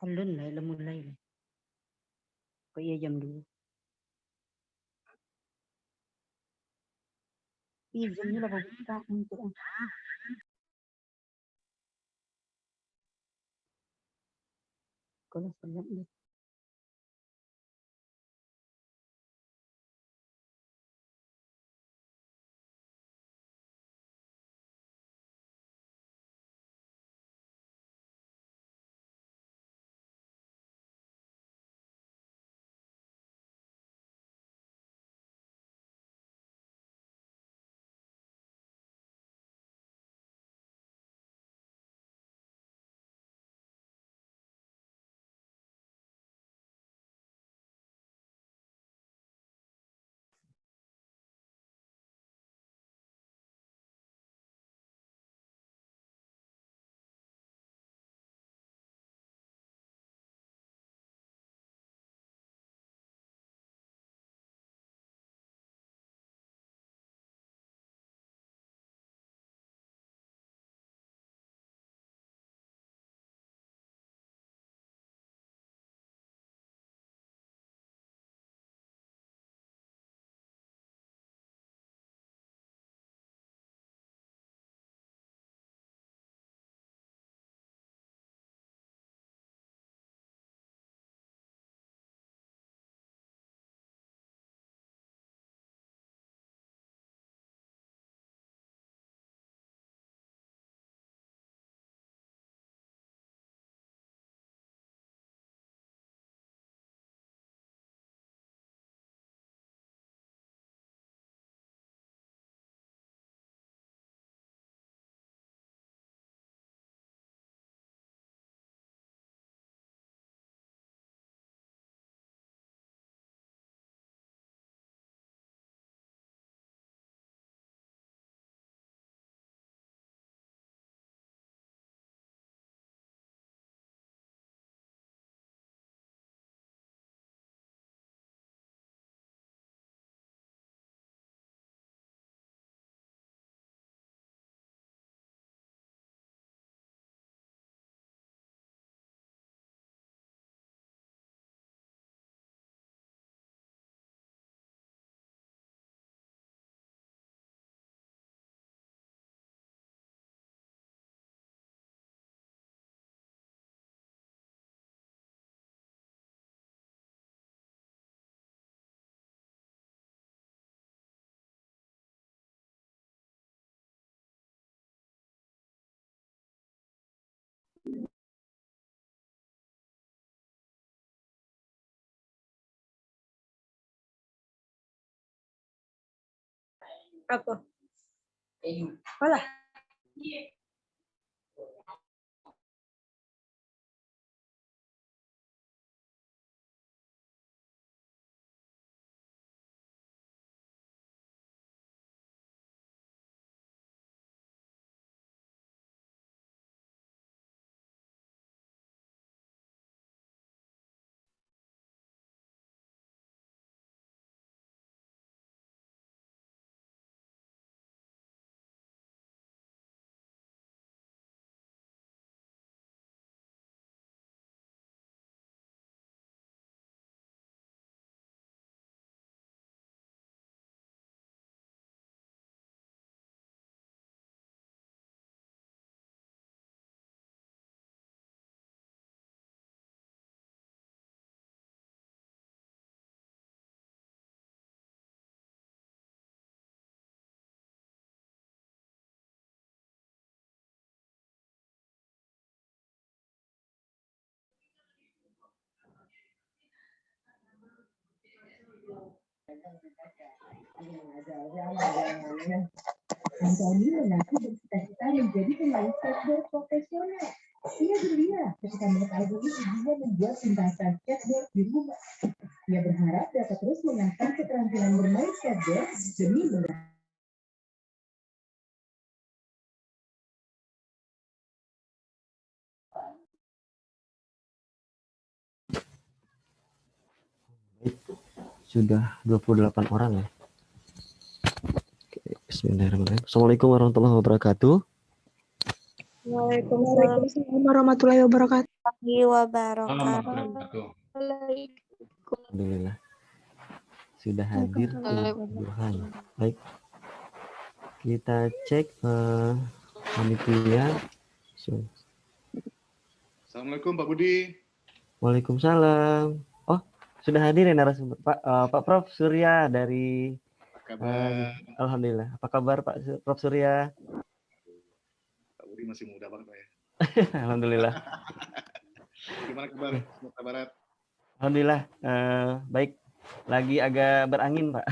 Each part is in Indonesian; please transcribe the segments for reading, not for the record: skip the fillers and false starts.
Alun lah, mulai lah. Kok iya jam 2. Iya jamnya lah buka untuk. Kalau salah ni. Apa? Wala. Antoni mengaku bercita-cita menjadi pemain skateboard profesional. Ia gembira ketika mengetahui ibunya membuat lintasan skateboard di rumah. Ia berharap dapat terus mengasah keterampilan bermain skateboard demi Sudah 28 orang ya. Oke, bismillahirrahmanirrahim. Assalamualaikum warahmatullahi wabarakatuh. Waalaikumsalam warahmatullahi wabarakatuh. Wabarakatuh. Alhamdulillah. Sudah hadir Tuhan. Baik. Kita cek panitia. Assalamualaikum Pak Budi. Waalaikumsalam. Oh, sudah hadir ya narasumber Pak Prof Surya dari Kabar Alhamdulillah. Apa kabar Pak Prof Surya? Pak Budi masih muda banget Pak ya. Alhamdulillah. Gimana kabar Sumatera Barat? Alhamdulillah baik. Lagi agak berangin Pak.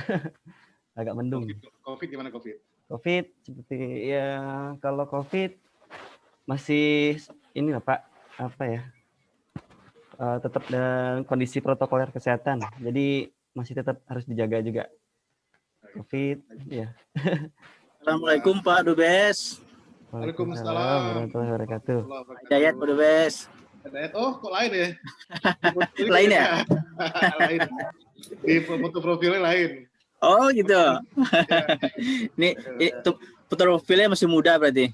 Agak mendung. Covid gimana Covid? Covid seperti ya kalau Covid masih ini lah Pak apa ya tetap dengan kondisi protokoler kesehatan. Jadi masih tetap harus dijaga juga. Covid ya. Assalamualaikum Pak Dubes. Waalaikumsalam warahmatullahi wabarakatuh. Hidayat Pak Dubes. Hidayat, oh kok lain ya? Lain ya? Lain. Di foto profilnya lain. Oh gitu. Ini profilnya masih muda berarti.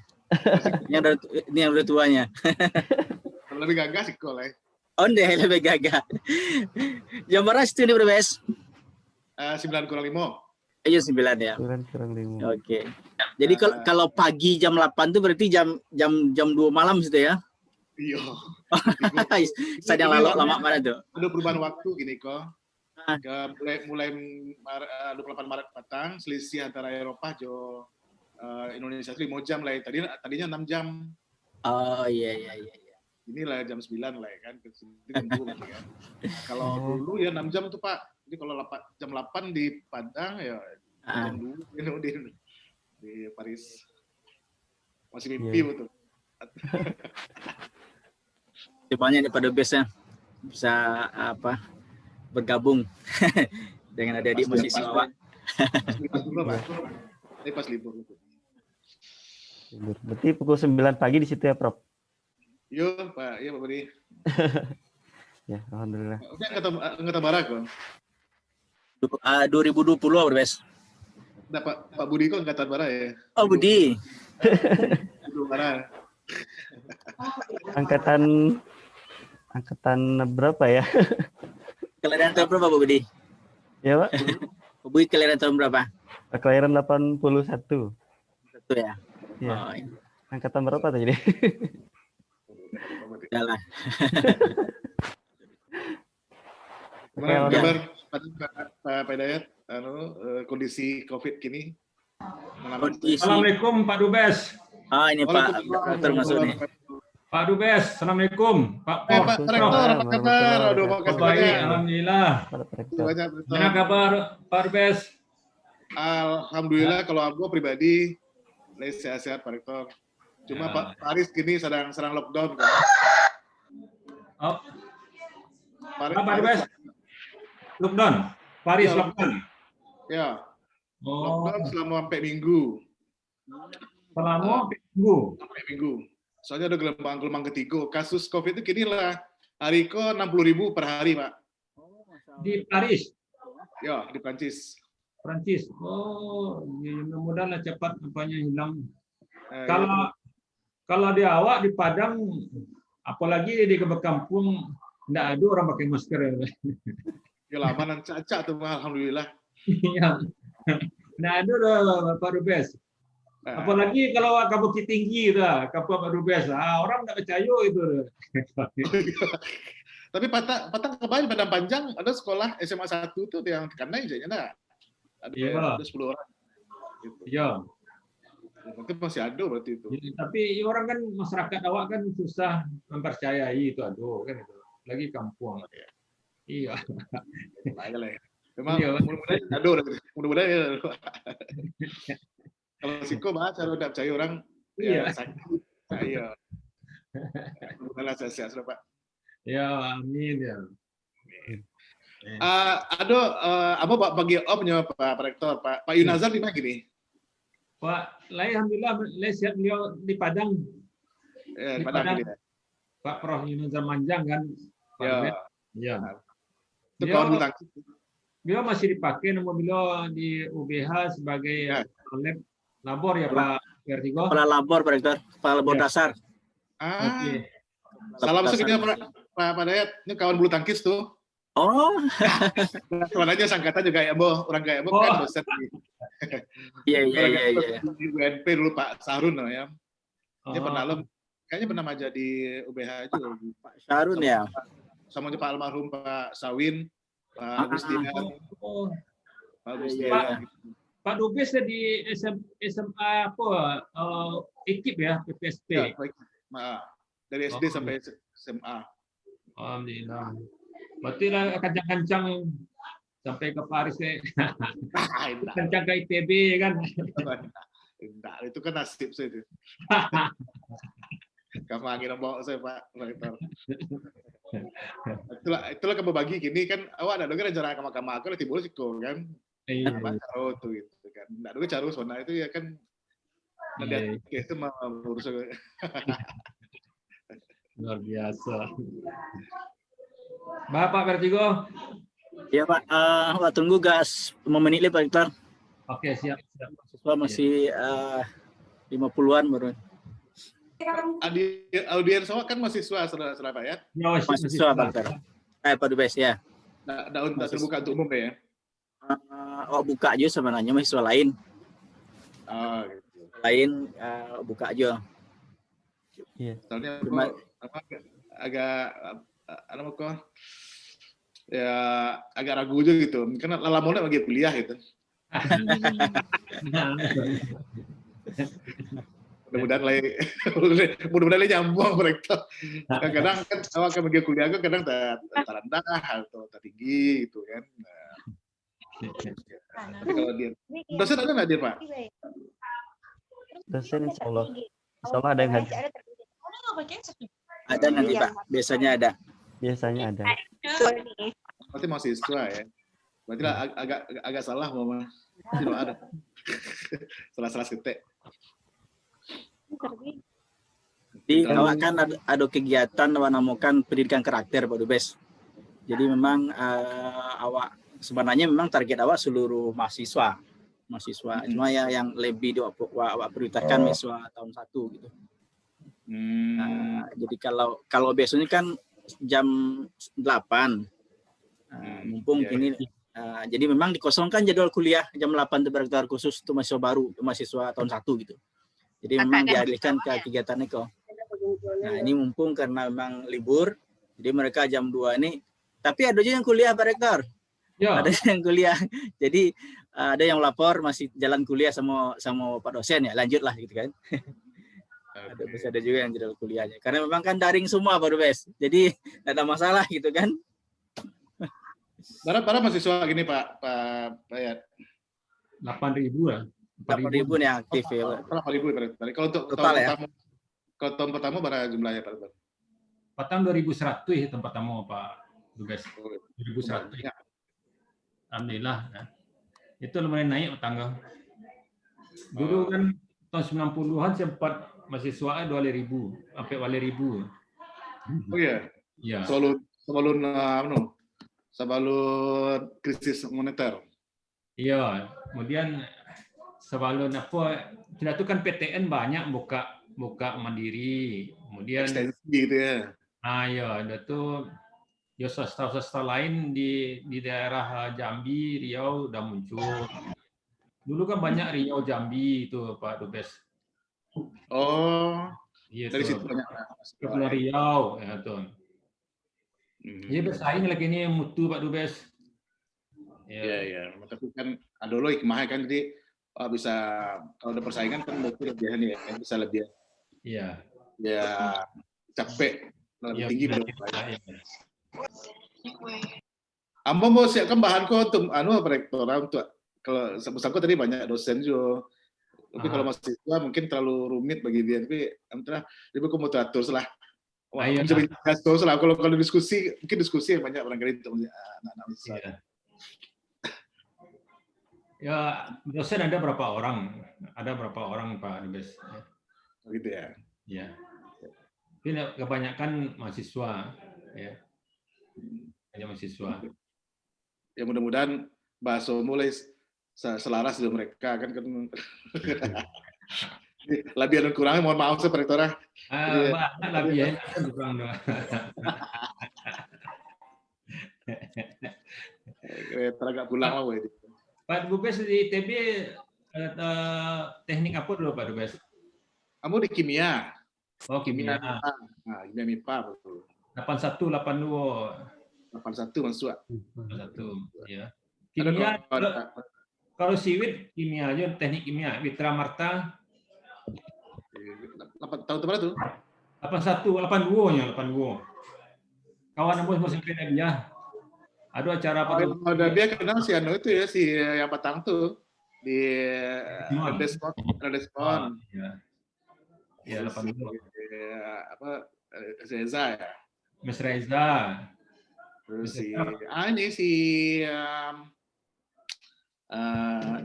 Ini yang udah tuanya. Lebih gagah sih kok lah. Oh deh, lebih gagah. Jam berapa situ nih Dubes? 9 kurang 5. Iya 9 ya. 9 kurang 5. Oke. Jadi kalau pagi jam 8 itu berarti jam 2 malam situ ya? Iya. Saya yang lalu lama mana tuh? Ada perubahan waktu gini kok. Mulai 28 Maret petang, selisih antara Eropa jo Indonesia itu 5 jam lah. Tadinya 6 jam. Oh iya. Inilah jam 9 lah ya kan. Jam 2 kan. Kalau dulu ya 6 jam tuh Pak. Jadi kalau jam 8 di Padang ya jam 2 di Paris. Masih mimpi betul. Banyak nih pada biasa bisa bergabung dengan adik-adik mahasiswa. Ini pas libur. Berarti pukul 9 pagi di situ ya, Prof? Iya, Pak Budi. Ya, alhamdulillah. Oke, Angkatan Barat kok. 2020 Bes. Nah, Pak Budi kok Angkatan Barat ya? Oh, Budi. Barat. Angkatan berapa ya? Kelahiran tahun berapa, Pak Budi? Ya, Pak. Pak Budi kelahiran tahun berapa? Kelahiran 81. Satu ya. Iya. Oh, iya. Angkatan berapa tuh jadi? Jalan. Gimana kabar Pak Hidayat? Kondisi COVID kini? Assalamualaikum Pak Dubes. Ini Pak Dokter masuk nih. Pak Dubes, Assalamualaikum. Pak Rektor, apa kabar? Aduh, makasih baik, banyak. alhamdulillah. Gimana kabar Pak Dubes? Alhamdulillah kalau aku pribadi sehat-sehat Pak Rektor. Cuma Ya. Pak Paris gini sedang lockdown kan. Oh. Pak Dubes? Lockdown? Paris Ya, lockdown? Ya, Oh, lockdown selama sampai Minggu. selama minggu. Sampai Minggu. Soalnya ada gelombang ketiga. Kasus COVID itu kini lah hari ke 60.000 per hari, Pak. Di Paris, Ya, di Prancis. Prancis. Oh, ya, mudah-mudahan cepat apanya hilang. Ya. Kalau di awak di Padang, apalagi di kampung, tidak ada orang pakai masker. Ya lama nan caca tuh, alhamdulillah. Iya. Nah, ada Pak Dubes. Apalagi kalau Bukit Tinggi kapal Pak Dubes. Orang nggak percaya itu. Tapi Patang kemarin Padang Panjang ada sekolah SMA 1 tuh yang karena ijazahnya enggak. Ada 10 orang. Gitu. Iya. Mungkin masih ada berarti itu. Tapi orang kan masyarakat awak kan susah mempercayai itu kan itu. Lagi kampung. Iya. Baik lah ya. Memang Iya. mudah-mudahan ada. Mudah-mudahan ya. Kalau Siko bahas kalau tidak percaya orang Iya. ya sakit. Iya. Mudah-mudahan sehat-sehat Pak. Ya, amin ya. Apa Pak bagi opnya Pak Rektor, Pak Yunazar di mana gini? Pak, alhamdulillah, sehat beliau di Padang. Ya, Di Padang. Padang. Pak Prof Yunazar Manjang kan. Pak Ya. Dubes. Iya. Itu kawan bulu tangkis. Beliau masih dipakai nama beliau di UBH sebagai Ya. labor ya Pak Vertigo. Kepala labor Pak Dokter, kepala labor Ya. dasar. Oke. Salam sekitar Pak Dayat. Ini kawan bulu tangkis tuh. Oh, Temannya sangkatan juga ya, Bo. Orang kayak Bo kan dosen di iya. di UNP dulu Pak Sarun namanya. Dia Oh. pernah kayaknya pernah ngajar di UBH juga. Pak Syarun ya. Sama Pak almarhum Pak Sawin, Pak Agustian, Oh. Pak Iya. Agustian. Pak Dubes di SMA apa? Ekip ya, PPSP. Ya, baik. Dari SD Oh. sampai SMA. Alhamdulillah. Berarti lah kencang-kencang sampai ke Paris ya. Enggak, Kencang ke ITB kan. enggak, itu kan nasib saya itu. Kamu angin bawa saya Pak Rektor. Itulah kamu bagi gini kan, awak ada dengar rencana kamar aku di Timur Siko kan. Iya. Apa caro tuh gitu kan. Enggak dengar caro zona itu ya kan. Nanti itu mau urus Luar biasa. Bapak Vertigo. Iya Pak, Pak tunggu gas 5 menit lagi Pak Rektor. Oke, siap. Siswa masih 50-an baru. Audiens awak kan mahasiswa saudara Pak ya. Mahasiswa Pak Rektor. Pak Dubes ya. Nggak terbuka untuk umum ya. Buka aja sebenarnya mahasiswa lain. Oh, gitu. Lain buka aja. Iya. Soalnya Cuma- agak ragu juga gitu. Karena lamonnya bagi kuliah gitu. Mudah-mudahan nyambung mereka. Kadang-kadang kan awak kan bagi kuliah kan kadang rendah atau tinggi gitu kan. Tapi kalau dia dosen ada nggak dia Pak? Dosen insya Allah ada yang hadir. Ada nanti Pak, biasanya ada. Biasanya ada. Berarti mahasiswa ya. Berarti lah agak salah mama. Tidak ada. Salah ketek. Jadi awak kan ada kegiatan namakan pendidikan karakter Pak Dubes. Jadi memang awak sebenarnya memang target awak seluruh mahasiswa. Cuma ya yang lebih awak prioritaskan mahasiswa tahun 1 gitu. Jadi kalau biasanya kan jam 8 mumpung ini jadi memang dikosongkan jadwal kuliah jam 8 itu bergerak khusus untuk mahasiswa baru, mahasiswa tahun 1 gitu. Jadi memang dialihkan ke kegiatan itu. Nah ini mumpung karena memang libur, jadi mereka jam 2 ini. Tapi ada juga yang kuliah Pak Rektor. Ya. Ada yang kuliah. Jadi ada yang lapor masih jalan kuliah sama Pak dosen ya, lanjutlah gitu kan. Ada juga yang jadwal kuliahnya. Karena memang kan daring semua Pak Dubes. Jadi tidak ada masalah gitu kan. Berapa mahasiswa gini Pak Yat? 8.000 lah. 8.000 nih yang aktif ya. 8.000 berarti. Kalau untuk Total, tahun ya? pertama, kalau tahun pertama berapa jumlahnya Pak? Patang 2.100 ya tempat tamu Pak Dubes. 2.100. Ya. Alhamdulillah. Ya. Itu lumayan naik tangga. Dulu kan tahun 90-an sempat mahasiswa 2.000 sampai 2.000. Oh iya. Ya. Sebelum krisis moneter. Iya, kemudian sebelum apa? Kita tuh kan PTN banyak buka mandiri, kemudian Ekstensi gitu ya. ya ada tuh ya swasta lain di daerah Jambi, Riau udah muncul. Dulu kan banyak Riau Jambi itu Pak Dubes. Oh, Iya dari tuh. situ banyak. Kepulauan Riau ya tuh. Jadi bersaing lagi ini yang mutu Pak Dubes. Iya. Tapi kan ada lo hikmahnya kan, jadi bisa kalau ada persaingan kan lebih ya, bisa lebih Iya. ya capek lebih tinggi. Ambo mau siapkan bahan kok untuk rektorat untuk kalau bersangkut tadi banyak dosen juga. Tapi kalau mahasiswa mungkin terlalu rumit bagi dia. Tapi antara dia mau teratur lah. Bisa bicara lah. Kalau diskusi mungkin diskusi yang banyak barangkali untuk anak-anak mahasiswa. Iya. Ya dosen ada berapa orang? Ada berapa orang Pak Dubes? Gitu ya. Ya. Tapi kebanyakan mahasiswa ya. Banyak mahasiswa. Ya mudah-mudahan bahasa mulai selaras dengan mereka kan. Lebih dan kurangnya mohon maaf Pak Rektor. Banyak lah biaya kan kurang dua. Teragak pulang lah, weh. Pak Dubes di ITB teknik apa dulu Pak Dubes? Kamu di kimia. Oh kimia. MIPA. Nah, kimia MIPA betul. 81, 82. 81 masuk. 81, ya. Ada Kimia, kawan- kalau siwit kimia aja, teknik kimia. Witra Marta, tahun berapa tuh? 81, 82 nya, 82. Kawan aku masih sampai dia. Ada acara apa tuh? Ada dia kenal si Anu itu ya, si yang Batang tuh di Simon. Redespon. Ya. Ya, 82. Apa Reza ya. Mas Reza. Terus ini si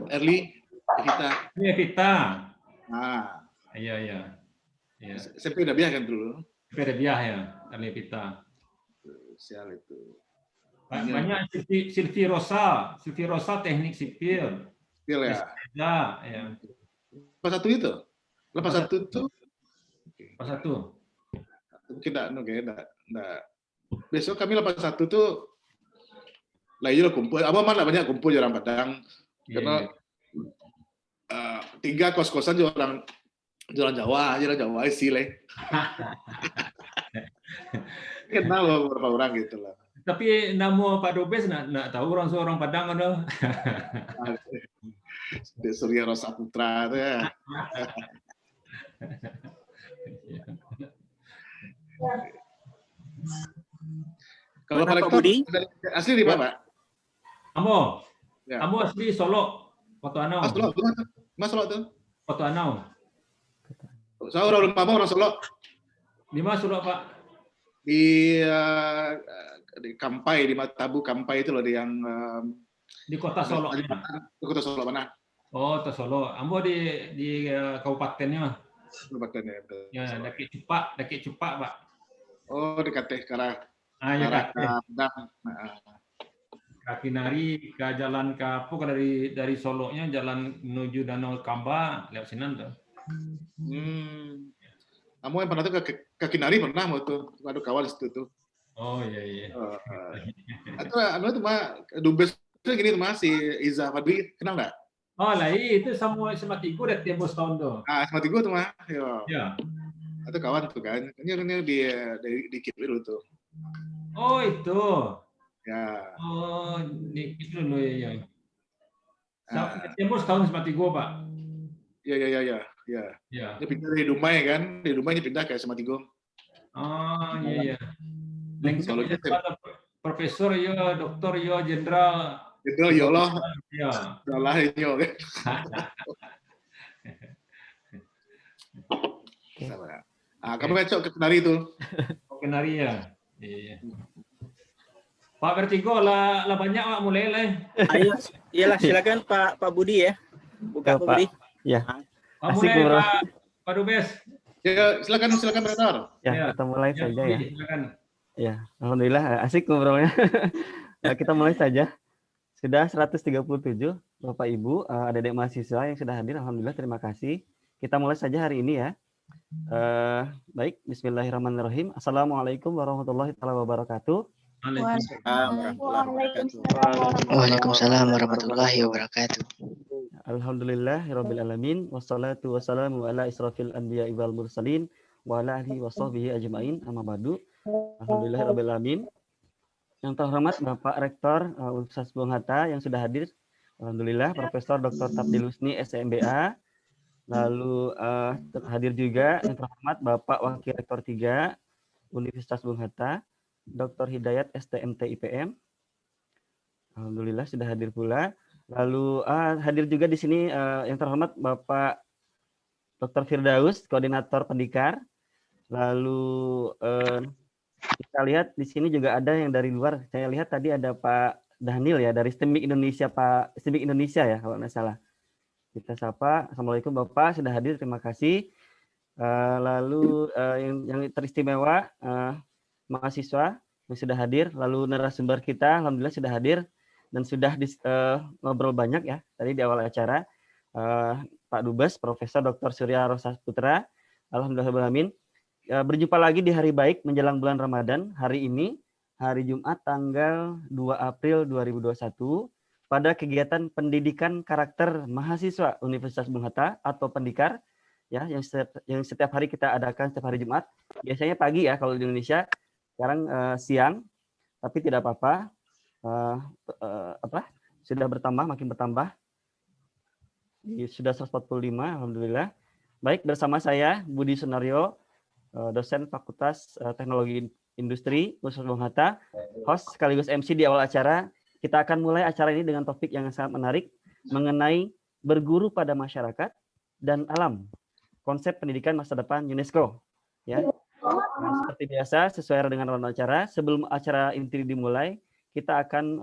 Early kita. Ini Vita. Nah, Iya, iya. Ya. SMP udah biar kan dulu. Perbiah ya, Arli Vita. Sial itu. Banyak Silvi Rosa teknik sipil. Sipil ya. Ya. 81 itu? 81 itu? Pas satu. Mungkin enggak. Besok kami 81 tuh lah iya kumpul. Apa mana banyak kumpul orang Padang. Karena 3 kos-kosan orang Jawa sih le. Kenal beberapa orang gitu lah. Tapi nama Pak Dubes nak tahu orang Padang ada. Surya Rosa Putra itu ya. Kalau Pak Rektor asli di mana, Pak? Kamu? Ya. Kamu asli Solo, Foto Anau. Mas Solo tuh. Foto Anau. Saya orang Solo. Di mana Solo, Pak? Di Kampai, di Matabu Kampai itu loh, di yang Di kota Solo. di kota Solo mana? Oh, di Solo. Ambo di kabupatennya. Kabupatennya. Ya, Daki Cupak, Pak. Oh, dekat Karah. Ya, Padang. Kaki nari ke jalan ke apa dari Solo-nya jalan menuju Danau Kamba lewat sini tuh. Kamu yang pernah tuh ke Kinari pernah mau tuh, ada kawan situ tuh. Oh iya. Atau anu tuh mah Dubes itu gini tuh mah si Iza Fadli kenal nggak? Oh lah itu sama Tigo dari tembus tahun tuh. Sama Tigo tuh mah. Ya. Atau kawan tuh kan. Ini di Kipli dulu tuh. Oh itu. Ya. Oh itu dulu ya. Tembus tahun sama Tigo Pak. Iya. Dia pindah dari Dumai kan, di Dumai dia pindah ke sama Tigo. Oh iya. Kalau Profesor ya, Doktor ya, Jenderal. Jenderal ya Allah. Ya. Salah ini kan. Kamu besok ke Kenari itu. Oh, Kenari ya. Iya. Pak Vertigo lah banyak Pak mulai lah. Ayo, iyalah silakan Pak Budi ya. Buka Pak Budi. Ya. Mulai Pak Dubes. Ya, silakan Rektor. Ya, kita mulai saja ya. Silakan. Ya, alhamdulillah asik ngobrolnya. Kita mulai saja. Sudah 137 Bapak Ibu, adik-adik mahasiswa yang sudah hadir, alhamdulillah terima kasih. Kita mulai saja hari ini ya. Baik, bismillahirrahmanirrahim. Assalamualaikum warahmatullahi wabarakatuh. Waalaikumsalam warahmatullahi wabarakatuh. Alhamdulillahirabbil alamin wassalatu wassalamu ala israfil anbiya'i wal mursalin wa ala alihi washabbihi ajmain amma ba'du. Alhamdulillahirabbil alamin. Yang terhormat Bapak Rektor Universitas Bung Hatta yang sudah hadir. Alhamdulillah Profesor Dr. Tabdil Husni SMBA. Lalu hadir juga yang terhormat Bapak Wakil Rektor 3 Universitas Bung Hatta, Dr. Hidayat STMT IPM. Alhamdulillah sudah hadir pula. Lalu hadir juga di sini yang terhormat Bapak Dr. Firdaus, Koordinator Pendikar. Lalu kita lihat di sini juga ada yang dari luar. Saya lihat tadi ada Pak Dhanil ya dari STEMIK Indonesia, Pak STEMIK Indonesia ya kalau nggak salah. Kita sapa. Assalamualaikum Bapak, sudah hadir. Terima kasih. Lalu yang teristimewa mahasiswa yang sudah hadir. Lalu narasumber kita, alhamdulillah sudah hadir dan sudah ngobrol banyak ya tadi di awal acara. Pak Dubes, Profesor Dr. Surya Rosa Putra. Alhamdulillah. berjumpa lagi di hari baik menjelang bulan Ramadan hari ini, hari Jumat tanggal 2 April 2021 pada kegiatan pendidikan karakter mahasiswa Universitas Bung Hatta atau Pendikar ya yang setiap hari kita adakan setiap hari Jumat. Biasanya pagi ya kalau di Indonesia. Sekarang siang, tapi tidak apa-apa. Sudah bertambah, makin bertambah. Sudah 145, alhamdulillah. Baik, bersama saya Budi Sunario, dosen Fakultas Teknologi Industri Universitas Bung Hatta, host sekaligus MC di awal acara. Kita akan mulai acara ini dengan topik yang sangat menarik mengenai berguru pada masyarakat dan alam, konsep pendidikan masa depan UNESCO. Ya, nah, seperti biasa sesuai dengan ronde acara. Sebelum acara inti dimulai, kita akan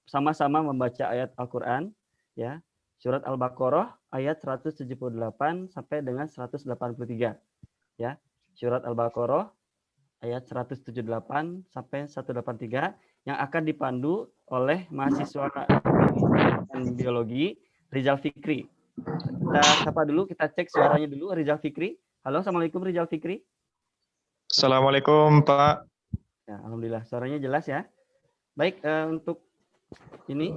sama-sama membaca ayat Al-Quran, ya, surat Al-Baqarah ayat 178 sampai dengan 183. Ya, surat Al-Baqarah ayat 178 sampai 183 yang akan dipandu oleh mahasiswa biologi Rizal Fikri. Kita sapa dulu, kita cek suaranya dulu Rizal Fikri. Halo, assalamualaikum Rizal Fikri. Assalamualaikum Pak. Ya, alhamdulillah suaranya jelas ya. Baik, untuk ini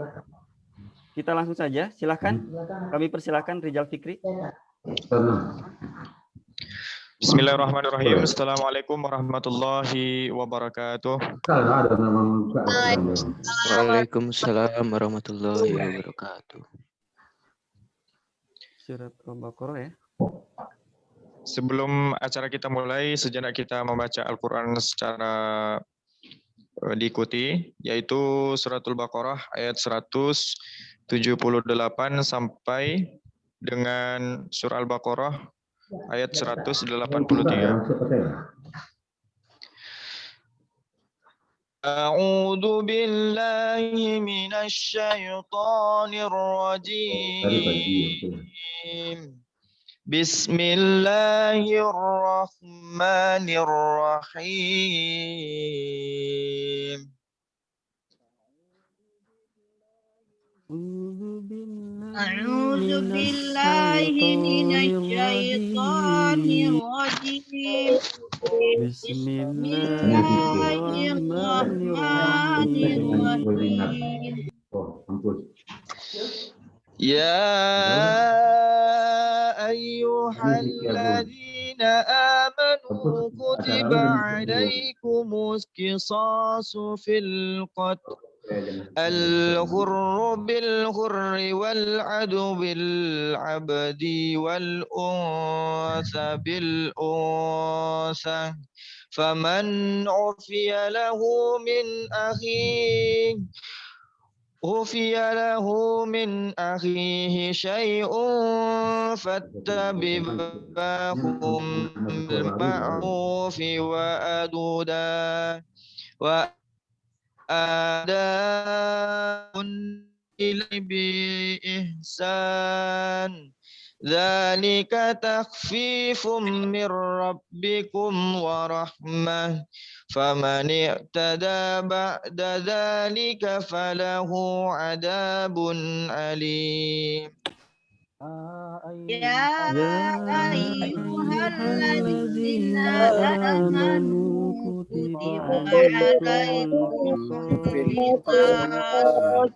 kita langsung saja. Silakan, kami persilakan Rizal Fikri. Bismillahirrahmanirrahim. Assalamualaikum warahmatullahi wabarakatuh. Waalaikumsalam warahmatullahi wabarakatuh. Surat Al-Baqarah ya. Sebelum acara kita mulai, sejenak kita membaca Al-Quran secara diikuti, yaitu surat Al-Baqarah ayat 178 sampai dengan surah Al-Baqarah ayat 183. A'udzu billahi minasy syaithanir rajim. Bismillahirrahmanirrahim. A'udzu billahi minasyaitonir rajim. Bismillahirrahmanirrahim. Ya ayyuhalladzina amanu kutiba alaikumus qisasu fil qatl al-hurru bil-hurri wal-'abdu bil-'abdi wal-unsa bil-unsa faman 'ufiya lahu min akhihi syai'un fattaba'hum bil ma'rufi wa ada'un ilaihi bi ihsan. Dzalika takhfifum mir rabbikum wa rahmah. Faman i'tada ba'da dzalika falahu 'adzabun alim. Ya ayyuhalladzina amanu kutiba alaikumus qisasu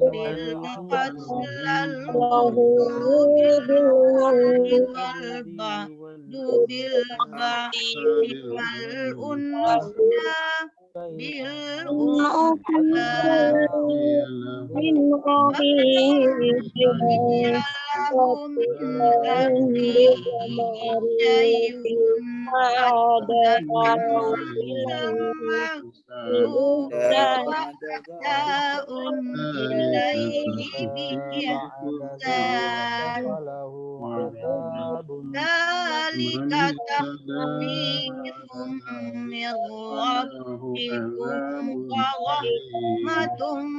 bil qatl al-hurru bil-hurri wal-'abdu bil-'abdi wal-unsa Dzalika takhfifum mir rabbikum wa rahmatun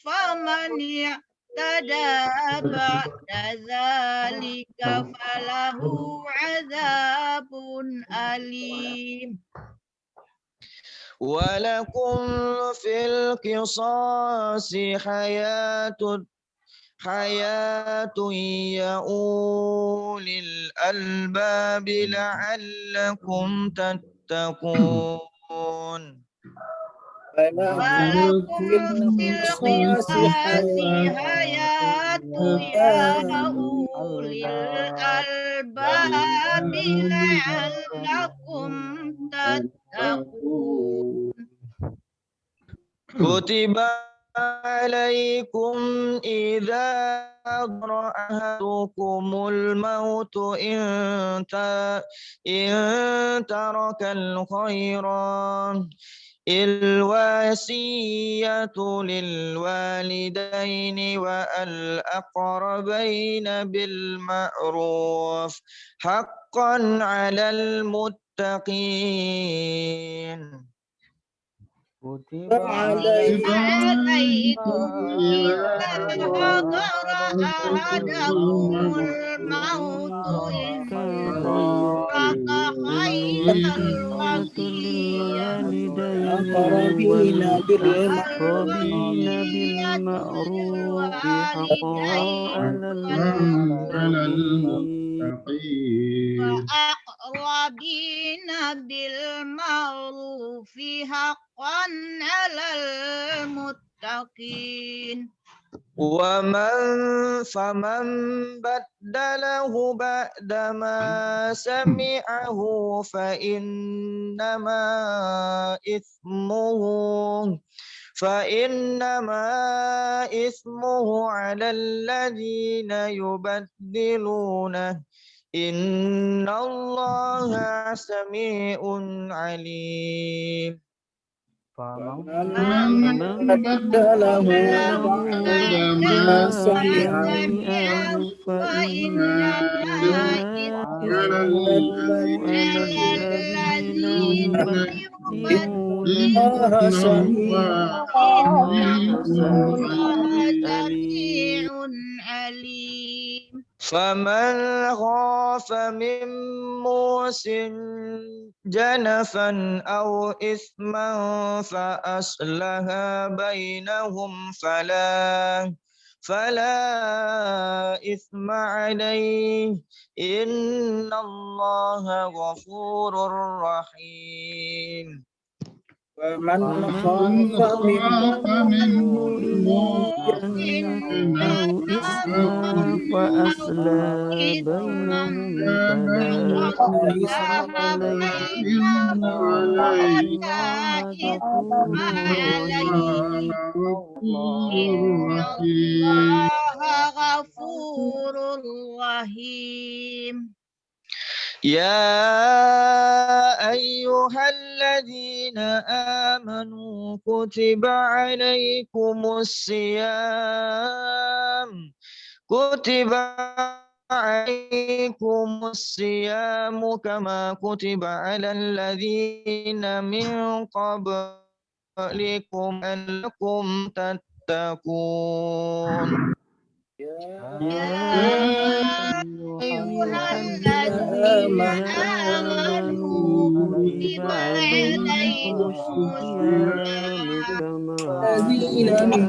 faman i'tada ba'da dzalika falahu 'adzabun alim. Walakum fil qisasi hayatun حياة يا أولي الألباب لعلكم تتقون. ولكم في القصاص حياة يا أولي الألباب لعلكم تتقون. كتب عليكم إذا حضر أحدكم الموت إن ترك الخيرا الوصية للوالدين والأقربين بالمعروف حقا على المتقين. كتب عليكم إذا حضر أحدكم الموت إن ترك خيرا الوصية بالمعروف حقا على وأقربين بالمعروف حقا على المتقين. فمن بدله بعدما سمعه فإنما إثمه على الذين يبدلونه إن الله سميع عليم. فمن بدله بعدما سمعه فإنما إثمه على الذين عليم. فمن خاف من موص جنفا أو إثما فأصلح بينهم فلا إثم عليه إن الله غفور رحيم. ومن خاف من موص أو إثما فأصلح بينهم فلا إثم عليه إن الله غفور رحيم. يا أيها الذين آمنوا كتب عليكم الصيام كما كتب على الذين من قبلكم لعلكم تتقون. يا أيها الذين آمنوا كتب عليكم الصيام الذين من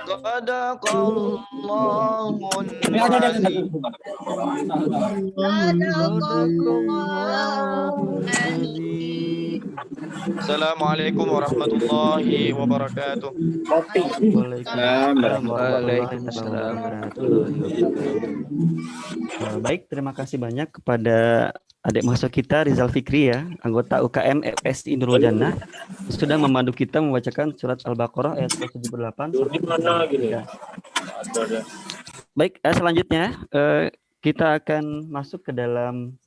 صدق الله العظيم. Assalamualaikum warahmatullahi wabarakatuh. Waalaikumsalam warahmatullahi wabarakatuh. Baik, terima kasih banyak kepada adik mahasiswa kita Rizal Fikri ya, anggota UKM FSI Nurul Jannah, sudah memandu kita membacakan surat Al-Baqarah ayat 78 sampai 83. Baik, selanjutnya kita akan masuk ke dalam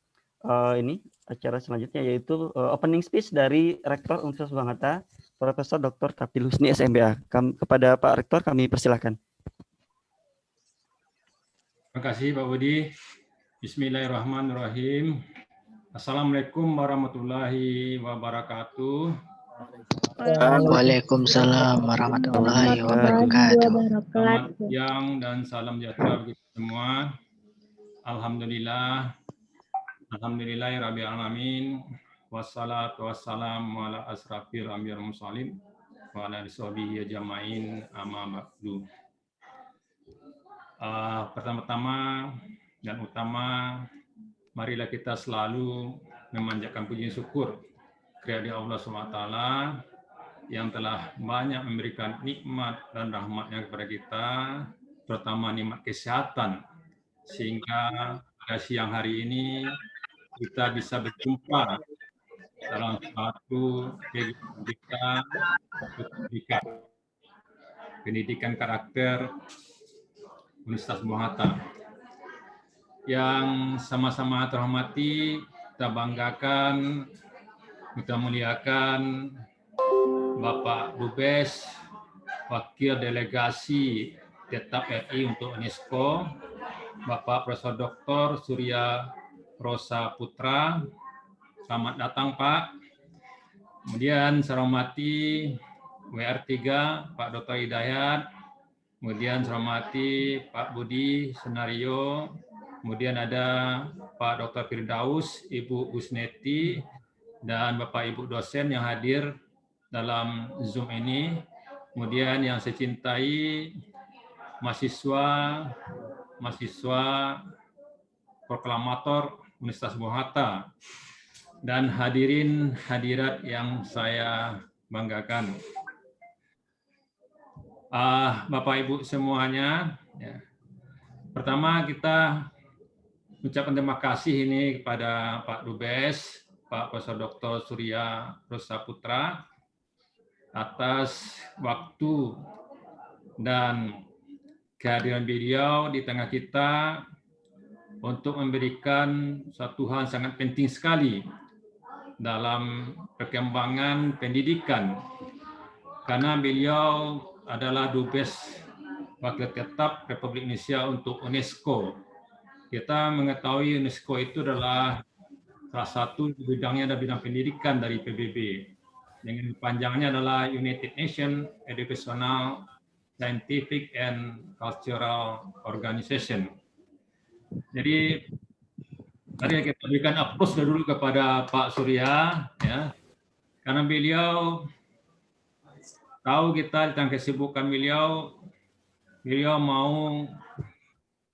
acara selanjutnya, yaitu opening speech dari Rektor Universitas Bangata, Profesor Dr. Tapil Husni SMBA. Kepada Pak Rektor kami persilahkan. Terima kasih Pak Budi. Bismillahirrahmanirrahim. Assalamualaikum warahmatullahi wabarakatuh. Waalaikumsalam warahmatullahi wabarakatuh. Selamat siang dan salam sejahtera bagi kita semua. Alhamdulillah. Alhamdulillahirabbil alamin. Wassalatu wassalamu ala asrafil anbiya'i wal mursalin wa ala alihi ajmain amma ba'du. Pertama-tama dan utama, marilah kita selalu memanjatkan puji syukur kepada Allah SWT yang telah banyak memberikan nikmat dan rahmatnya kepada kita, terutama nikmat kesehatan, sehingga pada siang hari ini kita bisa berjumpa dalam suatu pendidikan karakter Universitas Bung Hatta. Yang sama-sama terhormati, kita banggakan, kita muliakan Bapak Dubes, Wakil Delegasi Tetap RI untuk UNESCO, Bapak Profesor Dr. Surya Rosa Putra. Selamat datang, Pak. Kemudian saya hormati WR3, Pak Dr. Hidayat. Kemudian saya hormati Pak Budi Senario. Kemudian ada Pak Dr. Firdaus, Ibu Gusneti, dan Bapak Ibu dosen yang hadir dalam Zoom ini. Kemudian yang saya cintai, mahasiswa proklamator Universitas Bung Hatta, dan hadirin hadirat yang saya banggakan. Bapak Ibu semuanya, ya. Pertama kita ucapkan terima kasih ini kepada Pak Dubes, Pak Profesor Dr. Surya Rosa Putra atas waktu dan kehadiran beliau di tengah kita untuk memberikan suatu hal sangat penting sekali dalam perkembangan pendidikan, karena beliau adalah Dubes Wakil Tetap Republik Indonesia untuk UNESCO. Kita mengetahui UNESCO itu adalah salah satu bidangnya adalah bidang pendidikan dari PBB. Dengan panjangnya adalah United Nations Educational, Scientific and Cultural Organization. Jadi mari kita berikan aplaus dulu kepada Pak Surya, ya, karena beliau tahu kita tentang kesibukan beliau mau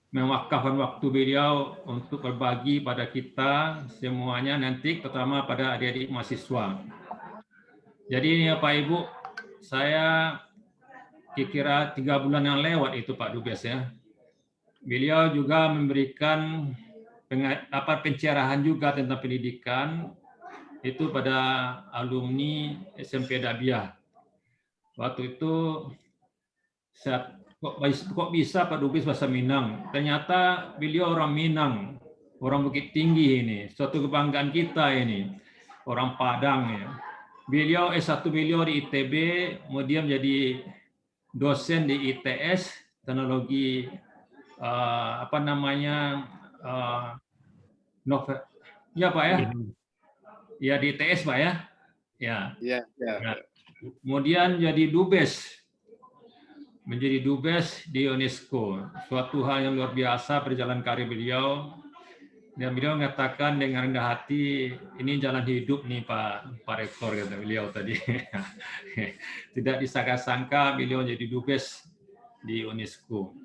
mewakafkan waktu beliau untuk berbagi pada kita semuanya nanti, terutama pada adik-adik mahasiswa. Jadi ini Pak Ibu, saya kira 3 bulan yang lewat itu Pak Dubes, ya. Beliau juga memberikan pencerahan juga tentang pendidikan itu pada alumni SMP Dabiah. Waktu itu kok bisa Pak Dubes bahasa Minang? Ternyata beliau orang Minang, orang Bukit Tinggi ini, suatu kebanggaan kita ini, orang Padang, ya. Beliau S1 beliau di ITB, kemudian jadi dosen di ITS, teknologi ya Pak ya, ya di ITS Pak ya, ya. Nah, kemudian jadi dubes, menjadi dubes di UNESCO, suatu hal yang luar biasa perjalanan karir beliau. Dan beliau mengatakan dengan rendah hati, ini jalan hidup nih Pak Rektor, kata beliau tadi. Tidak disangka-sangka beliau jadi dubes di UNESCO.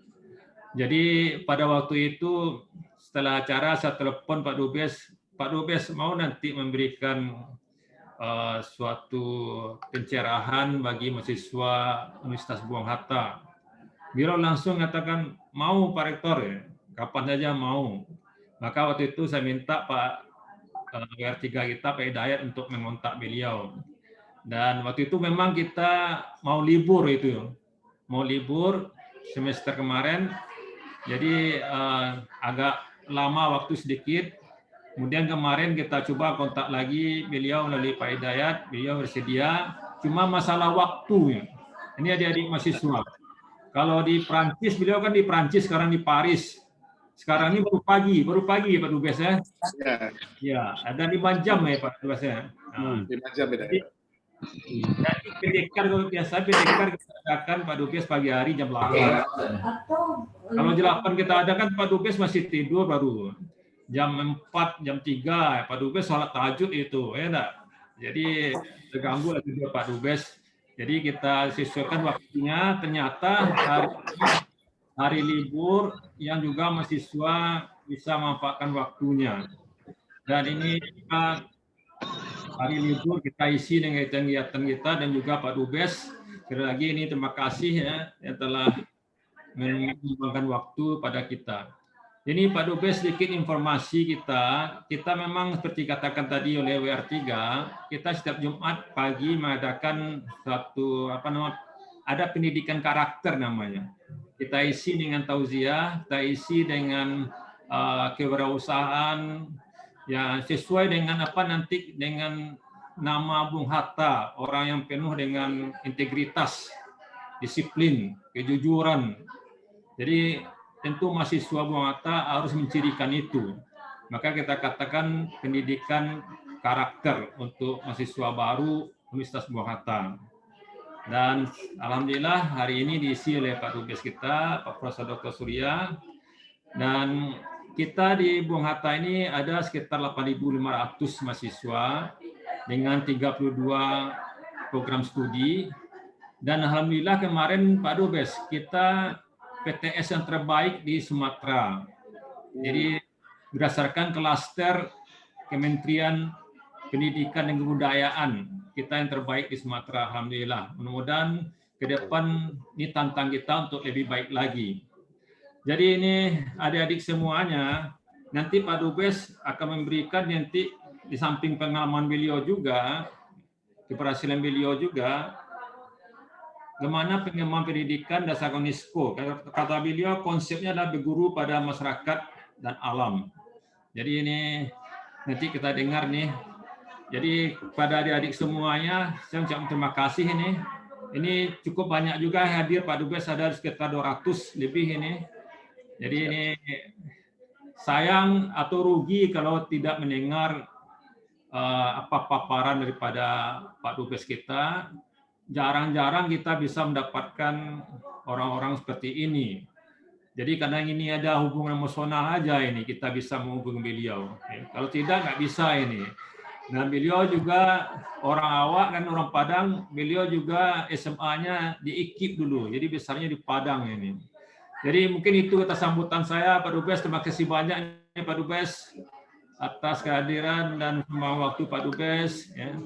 Jadi pada waktu itu setelah acara saya telepon Pak Dubes mau nanti memberikan suatu pencerahan bagi mahasiswa Universitas Bung Hatta. Beliau langsung mengatakan mau Pak Rektor, ya, kapan saja mau. Maka waktu itu saya minta Pak WR3 kita, Pak Hidayat, untuk mengontak beliau. Dan waktu itu memang kita mau libur semester kemarin, jadi agak lama waktu sedikit. Kemudian kemarin kita coba kontak lagi beliau melalui Pak Hidayat, beliau bersedia. Cuma masalah waktu. Ini adik-adik mahasiswa. Kalau di Prancis, beliau kan di Prancis, sekarang di Paris. Sekarang ini baru pagi Pak Dubes, ya. Ya, ada 5 jam ya Pak Dubes, ya. 5 jam beda. Jadi pendekar biasa pendekar kita adakan Pak Dubes pagi hari jam 8. Kalau jam 8 kita adakan Pak Dubes masih tidur baru. Jam 4, jam 3 Pak Dubes sholat tahajud itu, ya enggak? Jadi terganggu lah tidur Pak Dubes. Jadi kita sesuaikan waktunya. Ternyata hari libur yang juga mahasiswa bisa memanfaatkan waktunya. Dan ini kita hari libur kita isi dengan kegiatan kita dan juga Pak Dubes. Sekali lagi ini terima kasih ya yang telah menyumbangkan waktu pada kita. Ini Pak Dubes sedikit informasi kita memang seperti katakan tadi oleh WR3, kita setiap Jumat pagi mengadakan satu ada pendidikan karakter namanya. Kita isi dengan tauziah, kita isi dengan kewirausahaan ya sesuai dengan nanti dengan nama Bung Hatta, orang yang penuh dengan integritas, disiplin, kejujuran. Jadi tentu mahasiswa Bung Hatta harus mencirikan itu. Maka kita katakan pendidikan karakter untuk mahasiswa baru Universitas Bung Hatta. Dan alhamdulillah hari ini diisi oleh Pak Dubes kita, Pak Profesor Dr. Surya. Dan kita di Bung Hatta ini ada sekitar 8.500 mahasiswa dengan 32 program studi. Dan alhamdulillah kemarin Pak Dubes kita PTS yang terbaik di Sumatera. Jadi berdasarkan klaster Kementerian Pendidikan dan Kebudayaan, kita yang terbaik di Sumatera, alhamdulillah. Mudah-mudahan ke depan ini tantang kita untuk lebih baik lagi. Jadi ini adik-adik semuanya, nanti Pak Dubes akan memberikan nanti di samping pengalaman beliau juga, keberhasilan beliau juga, bagaimana pengembangan pendidikan dasar UNESCO. Kata beliau konsepnya adalah berguru pada masyarakat dan alam. Jadi ini nanti kita dengar nih. Jadi pada adik-adik semuanya, saya ucapkan terima kasih ini. Ini cukup banyak juga hadir Pak Dubes, ada sekitar 200 lebih ini. Jadi ini sayang atau rugi kalau tidak mendengar paparan daripada Pak Dubes kita. Jarang-jarang kita bisa mendapatkan orang-orang seperti ini. Jadi kadang ini ada hubungan emosional aja ini kita bisa menghubungi beliau. Kalau tidak nggak bisa ini. Dan beliau juga orang awak dan orang Padang. Beliau juga SMA-nya di IKIP dulu. Jadi besarnya di Padang ini. Jadi mungkin itu kata sambutan saya Pak Dubes. Terima kasih banyak Pak Dubes atas kehadiran dan semua waktu Pak Dubes ya,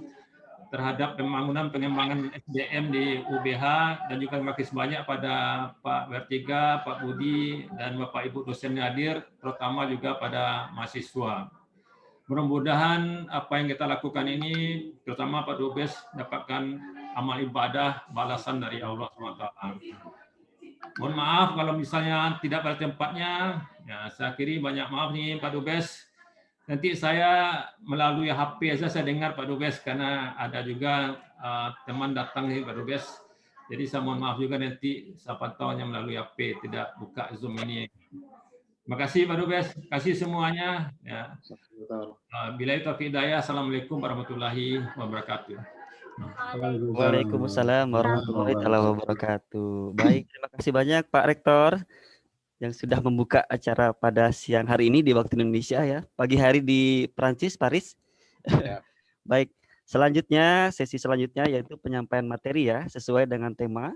terhadap pengembangan SDM di UBH, dan juga terima kasih banyak pada Pak Vertiga, Pak Budi, dan Bapak Ibu dosen yang hadir, terutama juga pada mahasiswa. Mudah-mudahan apa yang kita lakukan ini, terutama Pak Dubes, dapatkan amal ibadah, balasan dari Allah SWT. Mohon maaf kalau misalnya tidak pada tempatnya, ya saya akhiri banyak maaf nih Pak Dubes. Nanti saya melalui HP saja saya dengar Pak Dubes karena ada juga teman datang nih Pak Dubes. Jadi saya mohon maaf juga nanti saya pantaunya melalui HP, tidak buka Zoom ini. Terima kasih Pak Dubes, kasih semuanya. Ya. Billahi taufiq hidayah. Assalamualaikum warahmatullahi wabarakatuh. Waalaikumsalam warahmatullahi wabarakatuh. Baik, terima kasih banyak Pak Rektor yang sudah membuka acara pada siang hari ini di waktu Indonesia ya. Pagi hari di Prancis, Paris. Ya. Baik, selanjutnya sesi selanjutnya yaitu penyampaian materi ya sesuai dengan tema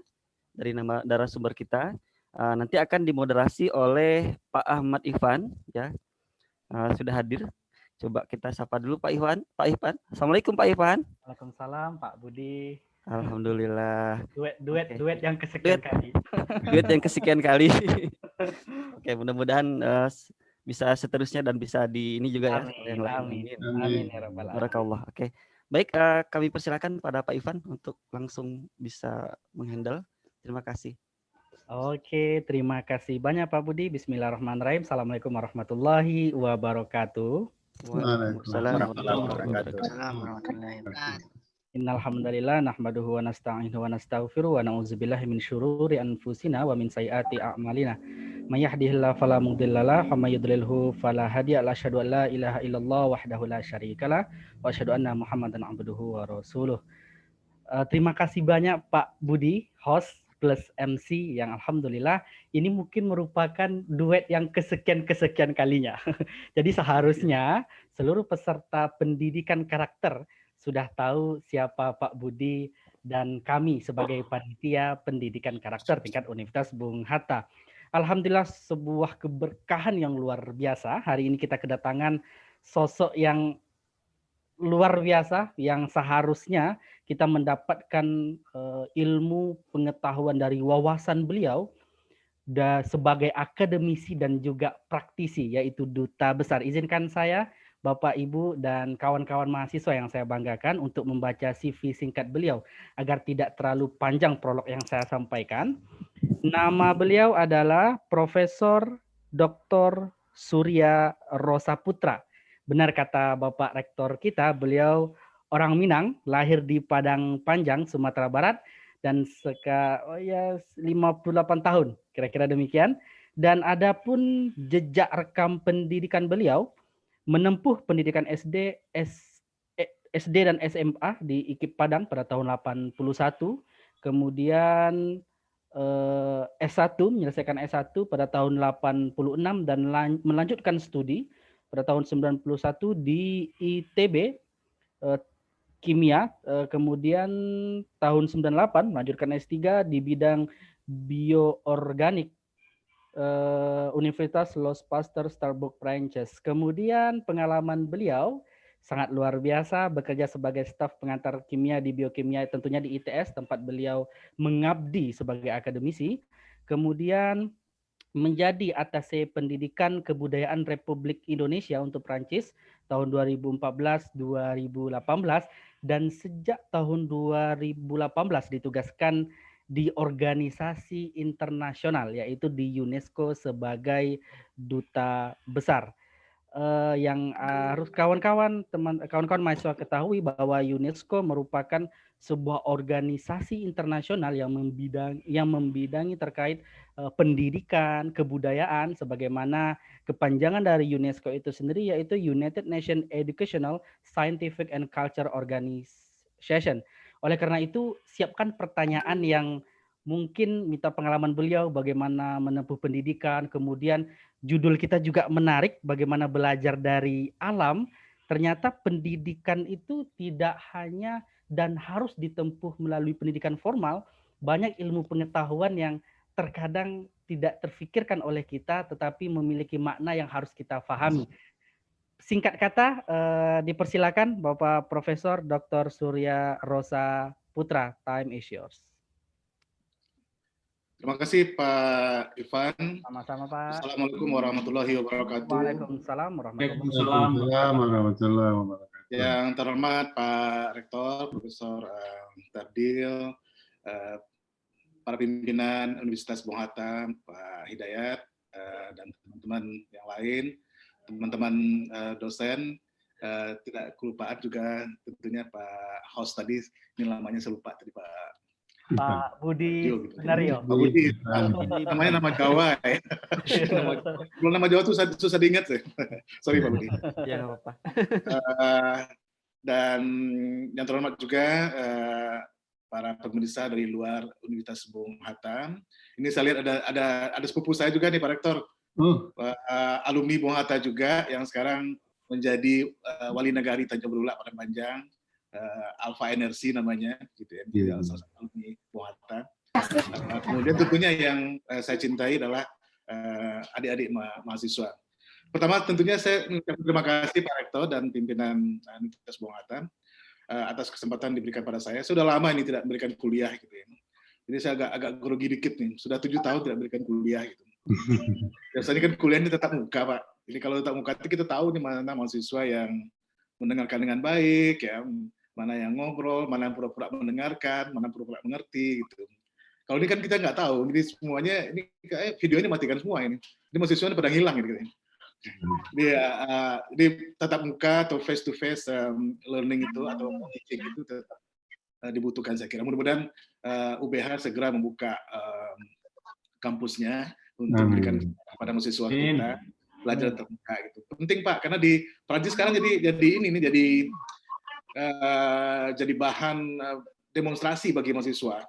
dari nama narasumber kita. Nanti akan dimoderasi oleh Pak Ahmad Ihvan ya. Sudah hadir. Coba kita sapa dulu Pak Ihvan. Pak Ihvan. Assalamualaikum Pak Ihvan. Waalaikumsalam Pak Budi. Alhamdulillah. Duet yang kesekian kali. Duet yang kesekian kali. Oke, mudah-mudahan bisa seterusnya dan bisa di ini juga amin, ya. Yang amin. Amin ya rabbal alamin. Barakallah. Oke. Baik, kami persilakan pada Pak Ihvan untuk langsung bisa menghandle. Terima kasih. Oke, terima kasih banyak Pak Budi. Bismillahirrahmanirrahim. Assalamualaikum warahmatullahi wabarakatuh. Waalaikumsalam warahmatullahi wabarakatuh. Innal hamdalillah nahmaduhu wa nasta'inuhu wa nastaghfiruh wa na'udzubillahi min syururi anfusina wa min sayyiati a'malina. May yahdihillahu fala mudhillalah wa may yudlilhu fala hadiyalah. Asyhadu an la ilaha illallah wahdahu la syarikalah wa asyhadu anna Muhammadan abduhu wa rasuluh. Terima kasih banyak Pak Budi, host plus MC yang alhamdulillah ini mungkin merupakan duet yang kesekian kalinya. Jadi seharusnya seluruh peserta pendidikan karakter sudah tahu siapa Pak Budi dan kami sebagai panitia pendidikan karakter tingkat Universitas Bung Hatta. Alhamdulillah sebuah keberkahan yang luar biasa. Hari ini kita kedatangan sosok yang luar biasa yang seharusnya kita mendapatkan ilmu pengetahuan dari wawasan beliau sebagai akademisi dan juga praktisi, yaitu duta besar. Izinkan saya, Bapak, Ibu, dan kawan-kawan mahasiswa yang saya banggakan untuk membaca CV singkat beliau agar tidak terlalu panjang prolog yang saya sampaikan. Nama beliau adalah Profesor Dr. Surya Rosa Putra. Benar kata Bapak Rektor kita, beliau orang Minang, lahir di Padang Panjang, Sumatera Barat, dan 58 tahun, kira-kira demikian. Dan adapun jejak rekam pendidikan beliau, menempuh pendidikan SD dan SMA di IKIP Padang pada tahun 81, kemudian S1, menyelesaikan S1 pada tahun 86 dan melanjutkan studi pada tahun 91 di ITB kimia, kemudian tahun 98 melanjutkan S3 di bidang bioorganik Universitas Los Pasteur Starbuck Prancis. Kemudian pengalaman beliau sangat luar biasa, bekerja sebagai staf pengantar kimia di biokimia, tentunya di ITS tempat beliau mengabdi sebagai akademisi. Kemudian menjadi atase pendidikan kebudayaan Republik Indonesia untuk Prancis tahun 2014-2018 dan sejak tahun 2018 ditugaskan di organisasi internasional yaitu di UNESCO sebagai duta besar. Yang harus kawan-kawan mahasiswa ketahui bahwa UNESCO merupakan sebuah organisasi internasional yang membidangi terkait pendidikan, kebudayaan, sebagaimana kepanjangan dari UNESCO itu sendiri yaitu United Nations Educational, Scientific and Culture Organization. Oleh karena itu, siapkan pertanyaan yang mungkin minta pengalaman beliau bagaimana menempuh pendidikan, kemudian judul kita juga menarik, bagaimana belajar dari alam. Ternyata pendidikan itu tidak hanya dan harus ditempuh melalui pendidikan formal, banyak ilmu pengetahuan yang terkadang tidak terfikirkan oleh kita, tetapi memiliki makna yang harus kita pahami. Singkat kata, dipersilakan Bapak Profesor Dr. Surya Rosa Putra, time is yours. Terima kasih Pak Ivan. Sama-sama Pak. Assalamualaikum warahmatullahi wabarakatuh. Waalaikumsalam warahmatullahi wabarakatuh. Yang terhormat Pak Rektor, Profesor Tardil, para pimpinan Universitas Bung Hatta, Pak Hidayat, dan teman-teman yang lain, teman-teman dosen, tidak kelupaan juga tentunya Pak host tadi, ini namanya saya lupa tadi Pak Budi Nario. Pak Budi, namanya nama Jawa ya. Kalau nama Jawa tuh susah diingat ya. Sorry Pak Budi. Ya nggak apa-apa. Dan yang terhormat juga para pemirsa dari luar Universitas Bung Hatta. Ini saya lihat ada sepupu saya juga nih Pak Rektor. Alumni Bung Hatta juga yang sekarang menjadi wali negari Tanjung Berulah Padang Panjang. Alpha Energy namanya, gitu ya, di salah satu alumni Bung Hatta. Kemudian tentunya yang saya cintai adalah adik-adik mahasiswa. Pertama tentunya saya mengucapkan terima kasih Pak Rektor dan pimpinan Universitas Bung Hatta atas kesempatan diberikan pada saya. Sudah lama ini tidak memberikan kuliah, gitu ya. Jadi saya agak grogi dikit nih. Sudah 7 tahun tidak memberikan kuliah, gitu. Biasanya kan kuliah ini tetap muka, Pak. Jadi kalau tetap muka itu kita tahu nih mana mahasiswa yang mendengarkan dengan baik, ya, mana yang ngobrol, mana yang pura-pura mendengarkan, mana pura-pura mengerti, gitu. Kalau ini kan kita nggak tahu, jadi semuanya ini kayak video ini matikan semua ini. Ini mahasiswa pada hilang gitu. Jadi tatap muka atau face to face learning itu atau teaching itu tetap dibutuhkan saya kira. Mudah-mudahan UBH segera membuka kampusnya untuk memberikan kepada mahasiswa kita belajar terbuka gitu. Penting Pak, karena di Prancis sekarang jadi ini nih jadi bahan demonstrasi bagi mahasiswa.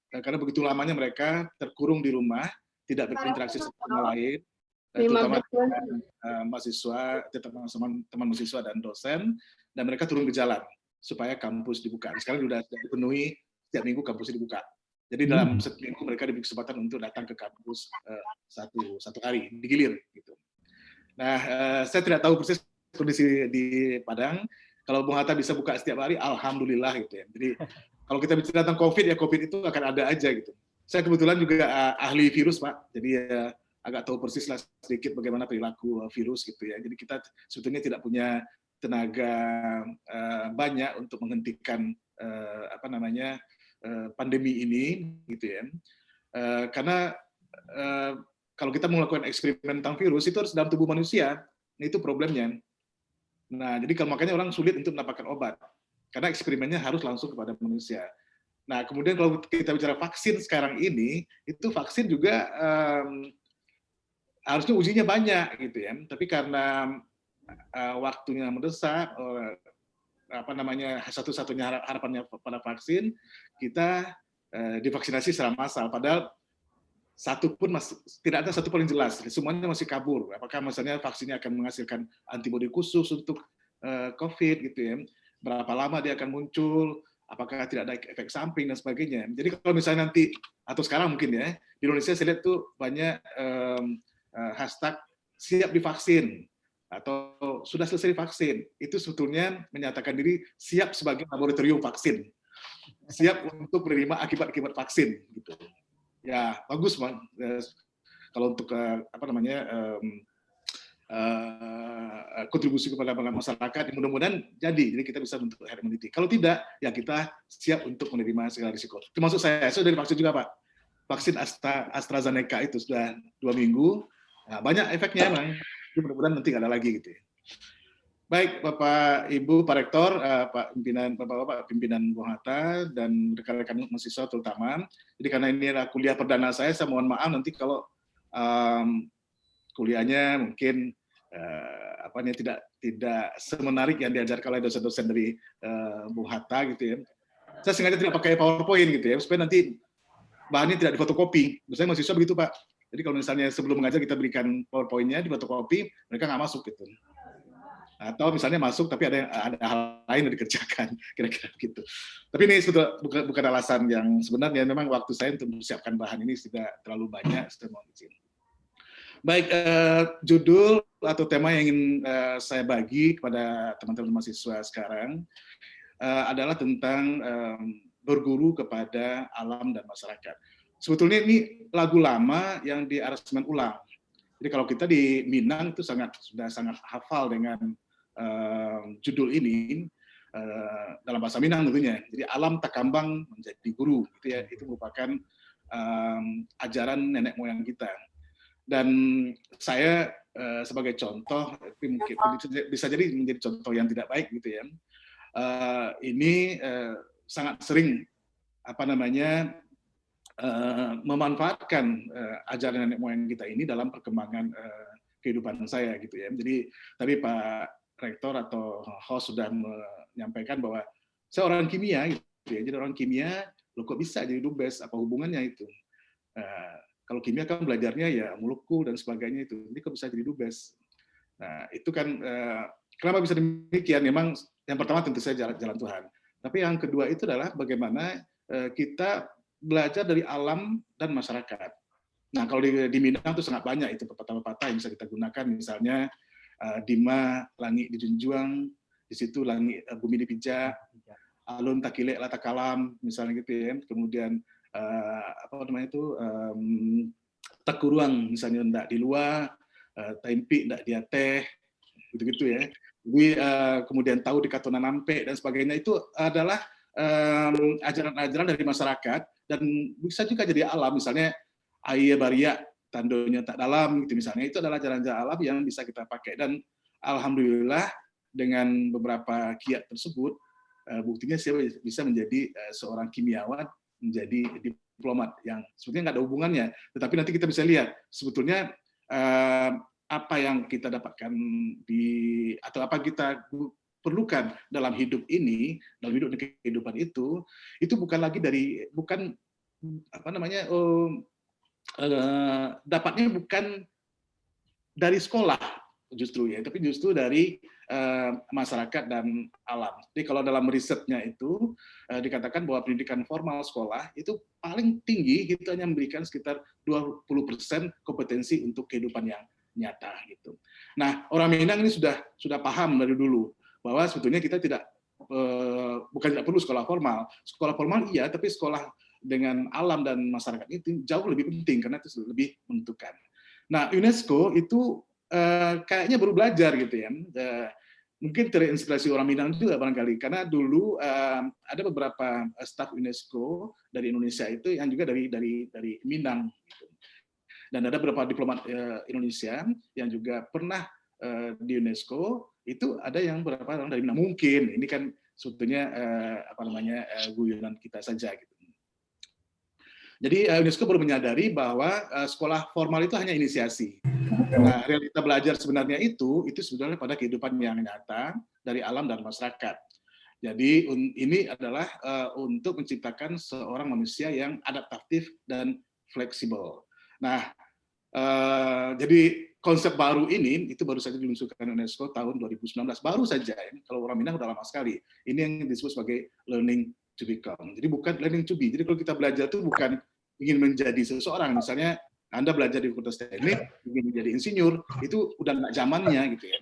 Karena begitu lamanya mereka terkurung di rumah, tidak berinteraksi satu sama lain, terutama mahasiswa, teman mahasiswa dan dosen, dan mereka turun ke jalan supaya kampus dibuka. Sekarang sudah dipenuhi, setiap minggu kampus dibuka. Jadi dalam seminggu mereka diberi kesempatan untuk datang ke kampus satu hari, digilir gitu. Nah, saya tidak tahu persis kondisi di Padang. Kalau Bung Hatta bisa buka setiap hari, alhamdulillah gitu ya. Jadi kalau kita bicara tentang COVID, ya COVID itu akan ada aja gitu. Saya kebetulan juga ahli virus, Pak. Jadi agak tahu persis lah sedikit bagaimana perilaku virus gitu ya. Jadi kita sebetulnya tidak punya tenaga banyak untuk menghentikan pandemi ini gitu ya. Karena kalau kita melakukan eksperimen tentang virus itu harus dalam tubuh manusia. Itu problemnya. Nah, jadi makanya orang sulit untuk mendapatkan obat. Karena eksperimennya harus langsung kepada manusia. Nah, kemudian kalau kita bicara vaksin sekarang ini, itu vaksin juga harusnya ujinya banyak gitu ya. Tapi karena waktunya mendesak, satu-satunya harapannya pada vaksin, kita divaksinasi secara massal. Padahal tidak ada satu paling jelas, semuanya masih kabur. Apakah misalnya vaksinnya akan menghasilkan antibodi khusus untuk COVID gitu ya? Berapa lama dia akan muncul? Apakah tidak ada efek samping dan sebagainya? Jadi kalau misalnya nanti atau sekarang mungkin ya di Indonesia saya lihat tuh banyak hashtag siap divaksin atau sudah selesai vaksin. Itu sebetulnya menyatakan diri siap sebagai laboratorium vaksin, siap untuk menerima akibat-akibat vaksin gitu. Ya bagus, Bang. Kalau untuk kontribusi kepada masyarakat, mudah-mudahan jadi kita bisa bentuk herd immunity. Kalau tidak, ya kita siap untuk menerima segala risiko. Termasuk saya sudah divaksin juga, Pak. Vaksin AstraZeneca itu sudah 2 minggu. Nah, banyak efeknya, Bang. Mudah-mudahan nanti nggak ada lagi gitu ya. Baik, Bapak, Ibu, Pak Rektor, Bapak-Bapak pimpinan Bung Hatta, dan rekan-rekan mahasiswa terutama. Jadi karena ini adalah kuliah perdana saya mohon maaf nanti kalau kuliahnya mungkin tidak semenarik yang diajarkan oleh dosen-dosen dari Bung Hatta gitu ya. Saya sengaja tidak pakai PowerPoint gitu ya, supaya nanti bahannya tidak difotokopi. Biasanya mahasiswa begitu, Pak. Jadi kalau misalnya sebelum mengajar kita berikan PowerPoint-nya, difotokopi, mereka nggak masuk gitu. Atau misalnya masuk tapi ada hal lain yang dikerjakan, kira-kira begitu. Tapi ini bukan alasan yang sebenarnya, memang waktu saya untuk mempersiapkan bahan ini tidak terlalu banyak, saya mohon izin. Baik, judul atau tema yang ingin saya bagi kepada teman-teman mahasiswa sekarang adalah tentang berguru kepada alam dan masyarakat. Sebetulnya ini lagu lama yang diaransemen ulang. Jadi kalau kita di Minang itu sudah sangat hafal dengan judul ini dalam bahasa Minang tentunya. Jadi alam takambang menjadi guru, gitu ya. Itu merupakan ajaran nenek moyang kita. Dan saya sebagai contoh, mungkin bisa jadi menjadi contoh yang tidak baik gitu ya. Ini sangat sering memanfaatkan ajaran nenek moyang kita ini dalam perkembangan kehidupan saya gitu ya. Jadi tadi Pak Rektor atau host sudah menyampaikan bahwa saya orang kimia gitu ya. Jadi orang kimia, loh kok bisa jadi dubes? Apa hubungannya itu? Kalau kimia kan belajarnya ya molekul dan sebagainya itu. Jadi kok bisa jadi dubes? Nah, itu kan kenapa bisa demikian? Memang yang pertama tentu saja jalan Tuhan. Tapi yang kedua itu adalah bagaimana kita belajar dari alam dan masyarakat. Nah, kalau di Minang itu sangat banyak itu pepatah-pepatah yang bisa kita gunakan, misalnya Dima langit dijunjung, di situ langit bumi dipijak, alun takilek lata kalam, misalnya gitu ya. Kemudian takuruang misalnya ndak di luar, tempi ndak dia teh, gitu-gitu ya. Jadi kemudian tahu di katona nampe dan sebagainya itu adalah ajaran-ajaran dari masyarakat dan bisa juga jadi alam, misalnya air baria tandonya tak dalam gitu misalnya, itu adalah ajaran-ajaran alam yang bisa kita pakai. Dan alhamdulillah dengan beberapa kiat tersebut buktinya saya bisa menjadi seorang kimiawan, menjadi diplomat yang sebetulnya nggak ada hubungannya, tetapi nanti kita bisa lihat sebetulnya apa yang kita dapatkan atau apa kita perlukan dalam hidup ini, dalam hidup dan kehidupan itu bukan lagi dapatnya bukan dari sekolah justru ya, tapi justru dari masyarakat dan alam. Jadi kalau dalam risetnya itu dikatakan bahwa pendidikan formal sekolah itu paling tinggi itu hanya memberikan sekitar 20% kompetensi untuk kehidupan yang nyata gitu. Nah, orang Minang ini sudah paham dari dulu bahwa sebetulnya kita bukan tidak perlu sekolah formal. Sekolah formal iya, tapi sekolah dengan alam dan masyarakat itu jauh lebih penting karena itu lebih menentukan. Nah, UNESCO itu kayaknya baru belajar gitu ya. Mungkin terinspirasi orang Minang juga barangkali, karena dulu ada beberapa staf UNESCO dari Indonesia itu yang juga dari Minang. Gitu. Dan ada beberapa diplomat Indonesia yang juga pernah di UNESCO, itu ada yang beberapa orang dari Minang. Mungkin ini kan sebetulnya guyonan kita saja gitu. Jadi UNESCO baru menyadari bahwa sekolah formal itu hanya inisiasi. Nah, realita belajar sebenarnya itu sebenarnya pada kehidupan yang nyata dari alam dan masyarakat. Jadi ini adalah untuk menciptakan seorang manusia yang adaptif dan fleksibel. Nah, jadi konsep baru ini itu baru saja diluncurkan UNESCO tahun 2019, baru saja ya. Kalau orang Minang udah lama sekali. Ini yang disebut sebagai learning to become. Jadi bukan learning to be. Jadi kalau kita belajar itu bukan ingin menjadi seseorang. Misalnya Anda belajar di fakultas teknik, ingin menjadi insinyur, itu udah nggak zamannya gitu ya.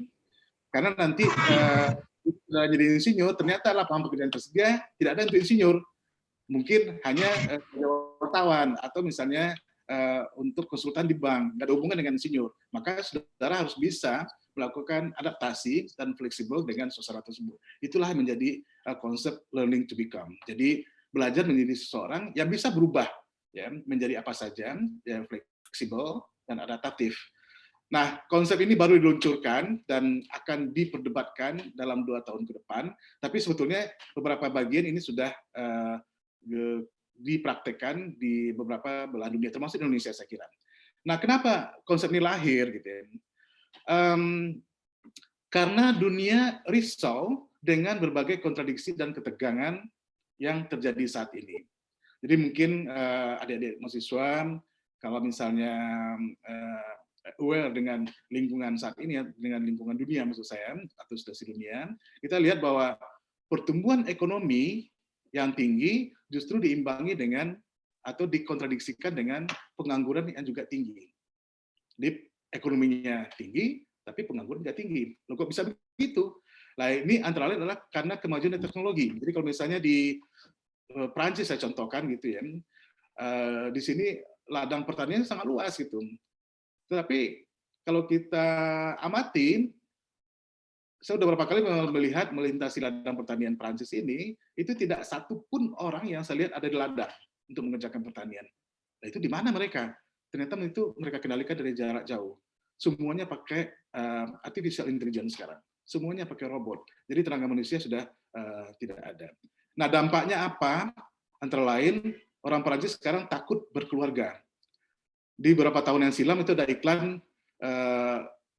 Karena nanti jadi insinyur, ternyata lapangan pekerjaan tersedia tidak ada untuk insinyur. Mungkin hanya wartawan atau misalnya untuk konsultan di bank, nggak ada hubungan dengan insinyur. Maka saudara harus bisa melakukan adaptasi dan fleksibel dengan suasana tersebut. Itulah yang menjadi konsep learning to become. Jadi belajar menjadi seseorang yang bisa berubah ya menjadi apa saja, yang fleksibel dan adaptif. Nah, konsep ini baru diluncurkan dan akan diperdebatkan dalam 2 tahun ke depan. Tapi sebetulnya beberapa bagian ini sudah dipraktekkan di beberapa belahan dunia, termasuk Indonesia saya kira. Nah, kenapa konsep ini lahir gitu ya? Karena dunia risau dengan berbagai kontradiksi dan ketegangan yang terjadi saat ini. Jadi mungkin adik-adik mahasiswa kalau misalnya aware dengan lingkungan saat ini, dengan lingkungan dunia maksud saya, atau situasi dunia, kita lihat bahwa pertumbuhan ekonomi yang tinggi justru diimbangi dengan atau dikontradiksikan dengan pengangguran yang juga tinggi. Jadi ekonominya tinggi, tapi pengangguran tidak tinggi. Loh kok bisa begitu? Nah ini antara lain adalah karena kemajuan teknologi. Jadi kalau misalnya di Prancis saya contohkan gitu ya, di sini ladang pertanian sangat luas gitu. Tetapi kalau kita amati, saya sudah beberapa kali melihat melintasi ladang pertanian Prancis ini, itu tidak satu pun orang yang saya lihat ada di ladang untuk mengerjakan pertanian. Nah itu di mana mereka? Ternyata itu mereka kendalikan dari jarak jauh. Semuanya pakai artificial intelligence sekarang. Semuanya pakai robot. Jadi tenaga manusia sudah tidak ada. Nah dampaknya apa? Antara lain, orang Prancis sekarang takut berkeluarga. Di beberapa tahun yang silam itu ada iklan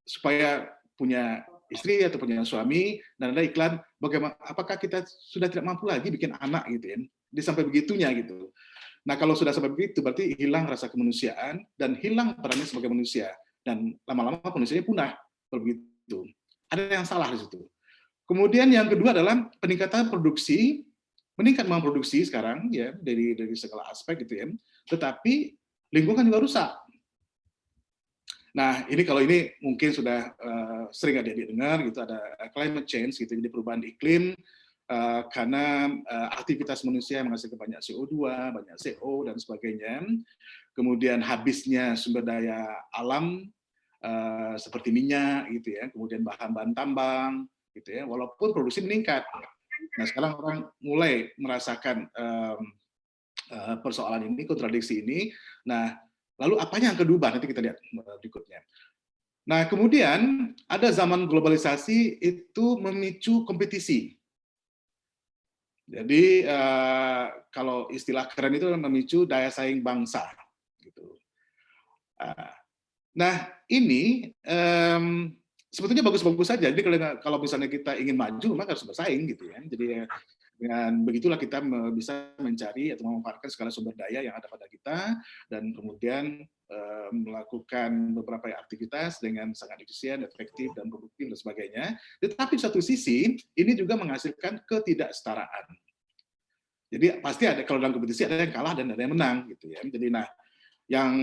supaya punya istri atau punya suami, dan ada iklan bagaimana apakah kita sudah tidak mampu lagi bikin anak gitu ya. Dia sampai begitunya gitu. Nah kalau sudah sampai begitu berarti hilang rasa kemanusiaan dan hilang perannya sebagai manusia, dan lama-lama manusianya punah begitu. Ada yang salah di situ. Kemudian yang kedua adalah peningkatan produksi, meningkat memang produksi sekarang ya dari segala aspek gitu ya. Tetapi lingkungan juga rusak. Nah, ini kalau ini mungkin sudah sering ada didengar gitu, ada climate change gitu, jadi perubahan iklim karena aktivitas manusia yang menghasilkan banyak CO2, banyak CO dan sebagainya. Kemudian habisnya sumber daya alam seperti minyak gitu ya, kemudian bahan-bahan tambang gitu ya, walaupun produksi meningkat. Nah, sekarang orang mulai merasakan persoalan ini, kontradiksi ini. Nah, lalu apanya yang kedua? Nanti kita lihat berikutnya. Nah, kemudian ada zaman globalisasi itu memicu kompetisi. Jadi kalau istilah keren itu memicu daya saing bangsa. Gitu. Nah, ini sebetulnya bagus-bagus saja. Jadi kalau misalnya kita ingin maju, memang harus bersaing gitu ya. Jadi dengan begitulah kita bisa mencari atau memanfaatkan segala sumber daya yang ada pada kita, dan kemudian melakukan beberapa aktivitas dengan sangat efisien, efektif, dan produktif dan sebagainya. Tetapi satu sisi ini juga menghasilkan ketidaksetaraan. Jadi pasti ada, kalau dalam kompetisi ada yang kalah dan ada yang menang gitu ya. Jadi yang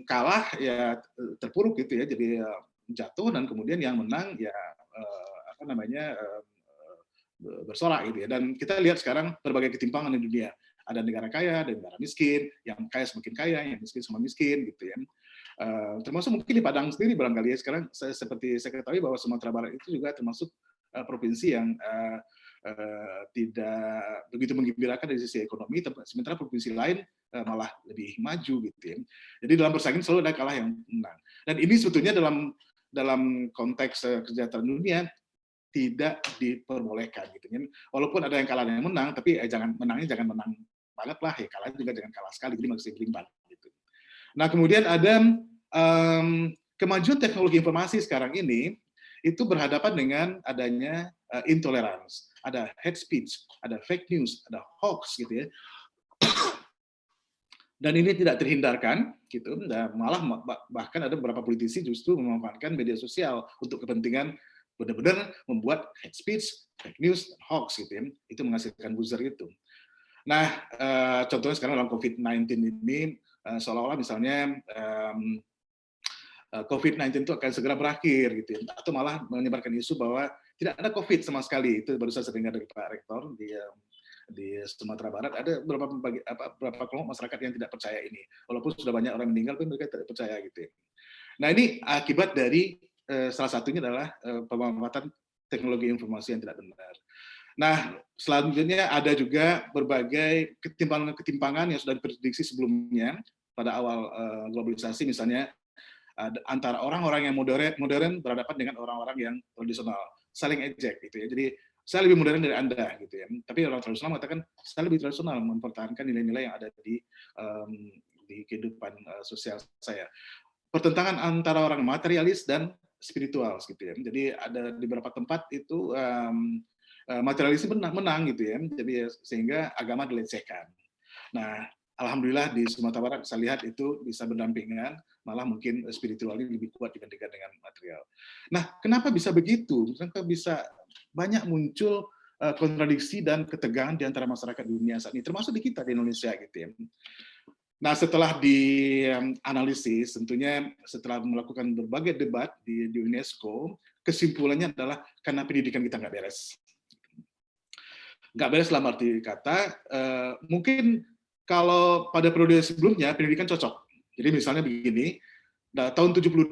kalah ya terpuruk gitu ya, jadi jatuh, dan kemudian yang menang ya bersorak gitu ya. Dan kita lihat sekarang berbagai ketimpangan di dunia. Ada negara kaya, ada negara miskin, yang kaya semakin kaya, yang miskin sama miskin gitu ya. Termasuk mungkin di Padang sendiri barangkali ya, sekarang seperti saya ketahui bahwa Sumatera Barat itu juga termasuk provinsi yang tidak begitu menggembirakan dari sisi ekonomi, sementara provinsi lain malah lebih maju gitu ya. Jadi dalam bersaing selalu ada kalah yang menang. Dan ini sebetulnya dalam konteks kesejahteraan dunia tidak diperbolehkan gitu ya. Walaupun ada yang kalah dan yang menang, tapi menangnya jangan menang banget lah, ya kalah juga jangan kalah sekali, jadi masih berimbang gitu. Nah, kemudian ada kemajuan teknologi informasi sekarang ini itu berhadapan dengan adanya intolerance, ada hate speech, ada fake news, ada hoax gitu ya. Dan ini tidak terhindarkan gitu, dan malah bahkan ada beberapa politisi justru memanfaatkan media sosial untuk kepentingan benar-benar membuat hate speech, fake news, hoax gitu ya. Itu menghasilkan buzzer itu. Nah, contohnya sekarang dalam COVID-19 ini seolah-olah misalnya COVID-19 itu akan segera berakhir gitu ya, atau malah menyebarkan isu bahwa tidak ada COVID sama sekali. Itu baru saja dengar dari Pak Rektor di Sumatera Barat, ada beberapa kelompok masyarakat yang tidak percaya ini, walaupun sudah banyak orang meninggal pun mereka tidak percaya gitu ya. Nah, ini akibat dari salah satunya adalah pemanfaatan teknologi informasi yang tidak benar. Nah, selanjutnya ada juga berbagai ketimpangan yang sudah diprediksi sebelumnya pada awal globalisasi, misalnya antara orang-orang yang modern berhadapan dengan orang-orang yang tradisional, saling ejek gitu ya. Jadi saya lebih modern dari Anda gitu ya. Tapi orang tradisional mengatakan saya lebih tradisional, mempertahankan nilai-nilai yang ada di kehidupan sosial saya. Pertentangan antara orang materialis dan spiritual gitu ya. Jadi ada di beberapa tempat itu materialisme menang gitu ya. Jadi sehingga agama dilecehkan. Nah, alhamdulillah di Sumatera Barat saya lihat itu bisa berdampingan, malah mungkin spiritualnya lebih kuat dibandingkan dengan material. Nah, kenapa bisa begitu? Kenapa bisa banyak muncul kontradiksi dan ketegangan di antara masyarakat dunia saat ini, termasuk di kita di Indonesia gitu ya. Nah, setelah dianalisis, tentunya setelah melakukan berbagai debat di UNESCO, kesimpulannya adalah karena pendidikan kita nggak beres. Nggak beres dalam arti kata, mungkin kalau pada periode sebelumnya pendidikan cocok. Jadi misalnya begini, tahun 72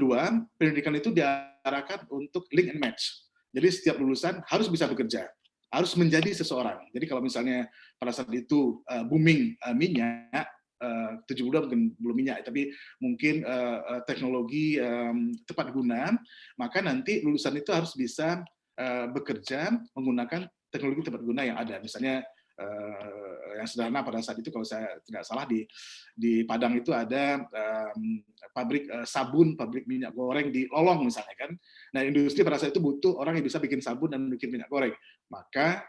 pendidikan itu diarahkan untuk link and match. Jadi setiap lulusan harus bisa bekerja, harus menjadi seseorang. Jadi kalau misalnya pada saat itu booming minyak, 72 mungkin belum minyak, tapi mungkin teknologi tepat guna, maka nanti lulusan itu harus bisa bekerja menggunakan teknologi tepat guna yang ada. Misalnya yang sederhana pada saat itu kalau saya tidak salah di Padang itu ada pabrik sabun, pabrik minyak goreng di Lolong misalnya kan. Nah, industri pada saat itu butuh orang yang bisa bikin sabun dan bikin minyak goreng. Maka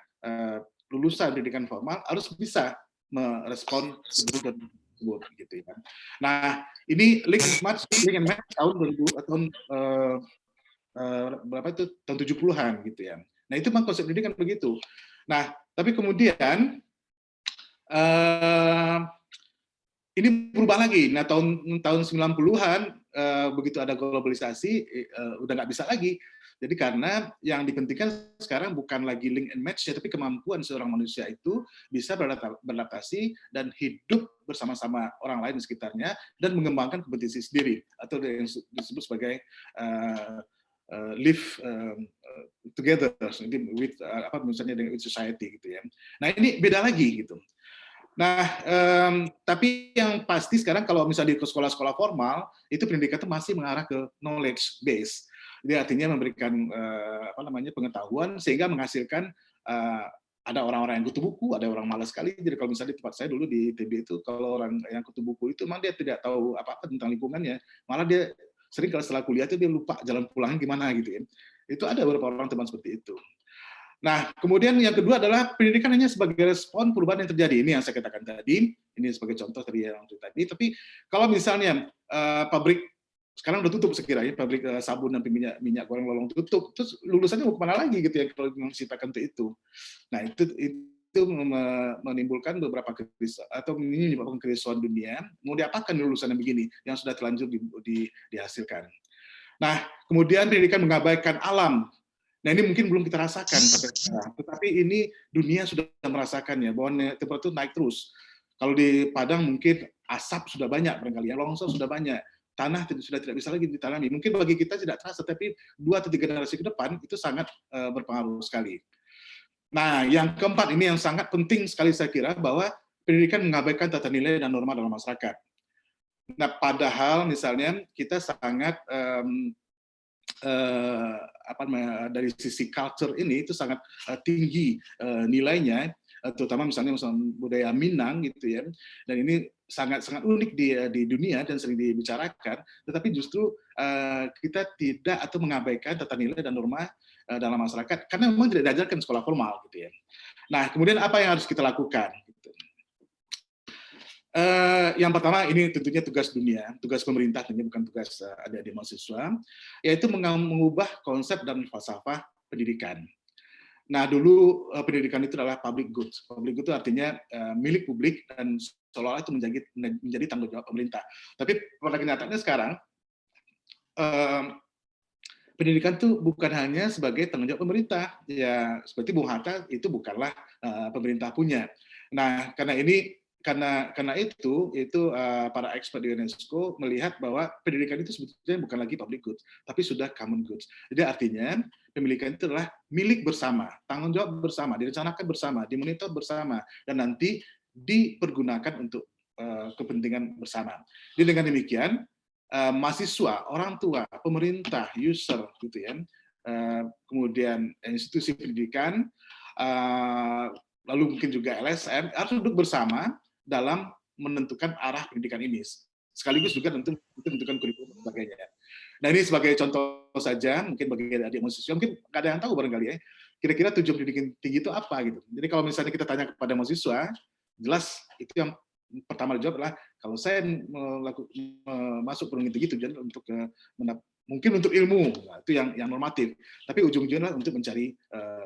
lulusan pendidikan formal harus bisa merespon kebutuhan tersebut gitu ya. Nah, ini link and match tahun 2000 tahun berapa itu tahun 70-an gitu ya. Nah, itu memang konsep pendidikan begitu. Nah, tapi kemudian ini berubah lagi. Nah, tahun 90-an begitu ada globalisasi udah nggak bisa lagi. Jadi karena yang dipentingkan sekarang bukan lagi link and match, tapi kemampuan seorang manusia itu bisa beradaptasi dan hidup bersama-sama orang lain di sekitarnya dan mengembangkan kompetisi sendiri atau yang disebut sebagai live together with misalnya dengan society gitu ya. Nah, ini beda lagi gitu. Nah, tapi yang pasti sekarang kalau misalnya di sekolah-sekolah formal itu pendidikan itu masih mengarah ke knowledge base. Jadi artinya memberikan pengetahuan sehingga menghasilkan ada orang-orang yang kutu buku, ada orang malas sekali. Jadi kalau misalnya di tempat saya dulu di ITB itu kalau orang yang kutu buku itu memang dia tidak tahu apa-apa tentang lingkungannya, malah dia sering kalau setelah kuliah itu dia lupa jalan pulangnya gimana gitu ya. Itu ada beberapa orang teman seperti itu. Nah, kemudian yang kedua adalah pendidikan hanya sebagai respon perubahan yang terjadi. Ini yang saya katakan tadi, ini sebagai contoh tadi yang tadi. Tapi kalau misalnya pabrik sekarang udah tutup sekiranya, pabrik sabun dan minyak goreng lolong tutup, terus lulusannya mau kemana lagi gitu ya kalau menciptakan untuk itu. Nah, itu menimbulkan beberapa kerisauan atau menyebabkan kerisauan dunia. Mau diapakan lulusan yang begini yang sudah terlanjur dihasilkan. Nah, kemudian pendidikan mengabaikan alam. Nah, ini mungkin belum kita rasakan sampai sekarang, tetapi ini dunia sudah merasakannya, bahwa temperatur naik terus. Kalau di Padang mungkin asap sudah banyak barangkali, longsor sudah banyak, tanah sudah tidak bisa lagi ditanami. Mungkin bagi kita tidak terasa, tapi 2 atau 3 generasi ke depan itu sangat berpengaruh sekali. Nah, yang keempat ini yang sangat penting sekali saya kira, bahwa pendidikan mengabaikan tata nilai dan norma dalam masyarakat. Nah, padahal misalnya kita sangat dari sisi culture ini itu sangat tinggi nilainya, terutama misalnya budaya Minang gitu ya, dan ini sangat unik di dunia dan sering dibicarakan, tetapi justru kita tidak atau mengabaikan tata nilai dan norma dalam masyarakat karena memang tidak diajarkan sekolah formal gitu ya. Nah, kemudian apa yang harus kita lakukan? Gitu. Yang pertama ini tentunya tugas dunia, tugas pemerintah, tentunya bukan tugas adik-adik mahasiswa, yaitu mengubah konsep dan falsafah pendidikan. Nah, dulu pendidikan itu adalah public goods. Public goods itu artinya milik publik dan seolah-olah itu menjadi tanggung jawab pemerintah. Tapi pada kenyataannya sekarang pendidikan itu bukan hanya sebagai tanggung jawab pemerintah. Ya, seperti Bung Hatta itu bukanlah pemerintah punya. Nah, karena itu para expert di UNESCO melihat bahwa pendidikan itu sebetulnya bukan lagi public goods, tapi sudah common goods. Jadi artinya pemilikan itu adalah milik bersama, tanggung jawab bersama, direncanakan bersama, dimonitor bersama, dan nanti dipergunakan untuk kepentingan bersama. Jadi dengan demikian mahasiswa, orang tua, pemerintah, user, gitu ya, kemudian institusi pendidikan, lalu mungkin juga LSM harus duduk bersama dalam menentukan arah pendidikan ini, sekaligus juga tentu menentukan kurikulum dan sebagainya. Nah, ini sebagai contoh saja, mungkin bagi adik mahasiswa, mungkin nggak ada yang tahu barangkali ya, kira-kira tujuan pendidikan tinggi itu apa gitu. Jadi kalau misalnya kita tanya kepada mahasiswa, jelas itu yang pertama dijawab adalah kalau saya masuk perguruan tinggi tujuan untuk mungkin untuk ilmu, nah, itu yang normatif. Tapi ujung-ujungnya untuk mencari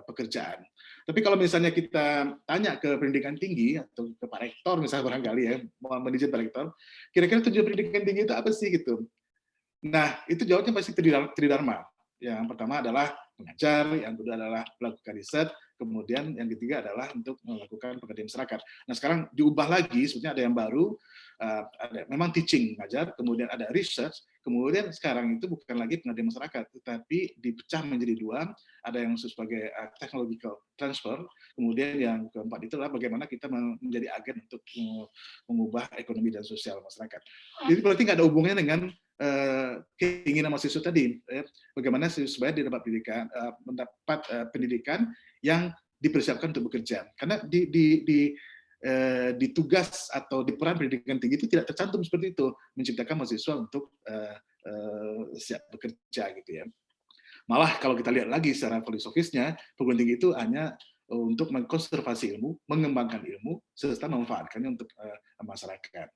pekerjaan. Tapi kalau misalnya kita tanya ke pendidikan tinggi atau ke Pak Rektor misalnya barangkali ya, manajer Pak Rektor, kira-kira tujuan pendidikan tinggi itu apa sih gitu? Nah, itu jawabnya pasti tridharma. Yang pertama adalah mengajar, yang kedua adalah melakukan riset, kemudian yang ketiga adalah untuk melakukan pengabdian masyarakat. Nah, sekarang diubah lagi, sebetulnya ada yang baru, ada memang teaching, mengajar, kemudian ada research, kemudian sekarang itu bukan lagi pengabdian masyarakat, tetapi dipecah menjadi 2, ada yang sebagai technological transfer, kemudian yang keempat itu adalah bagaimana kita menjadi agen untuk mengubah ekonomi dan sosial masyarakat. Jadi berarti nggak ada hubungannya dengan keinginan mahasiswa tadi, bagaimana supaya dia dapat mendapat pendidikan yang dipersiapkan untuk bekerja. Karena di tugas atau di peran pendidikan tinggi itu tidak tercantum seperti itu, menciptakan mahasiswa untuk siap bekerja gitu ya. Malah kalau kita lihat lagi secara filosofisnya, perguruan tinggi itu hanya untuk mengkonservasi ilmu, mengembangkan ilmu, serta memanfaatkannya untuk masyarakat.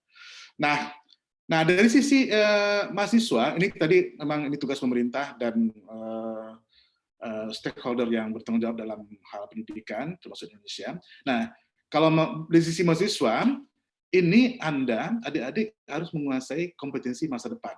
Nah, dari sisi mahasiswa, ini tadi memang ini tugas pemerintah dan stakeholder yang bertanggung jawab dalam hal pendidikan, termasuk Indonesia. Nah, kalau dari sisi mahasiswa, ini Anda, adik-adik harus menguasai kompetensi masa depan.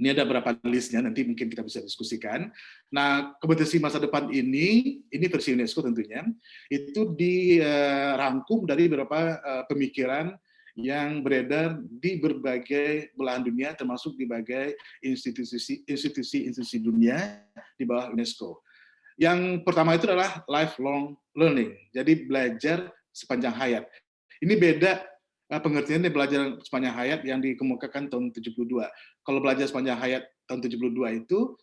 Ini ada beberapa listnya, nanti mungkin kita bisa diskusikan. Nah, kompetensi masa depan ini versi UNESCO tentunya, itu dirangkum dari beberapa pemikiran yang beredar di berbagai belahan dunia, termasuk di berbagai institusi dunia di bawah UNESCO. Yang pertama itu adalah lifelong learning, jadi belajar sepanjang hayat. Ini beda pengertiannya belajar sepanjang hayat yang dikemukakan tahun 72. Kalau belajar sepanjang hayat tahun 72 itu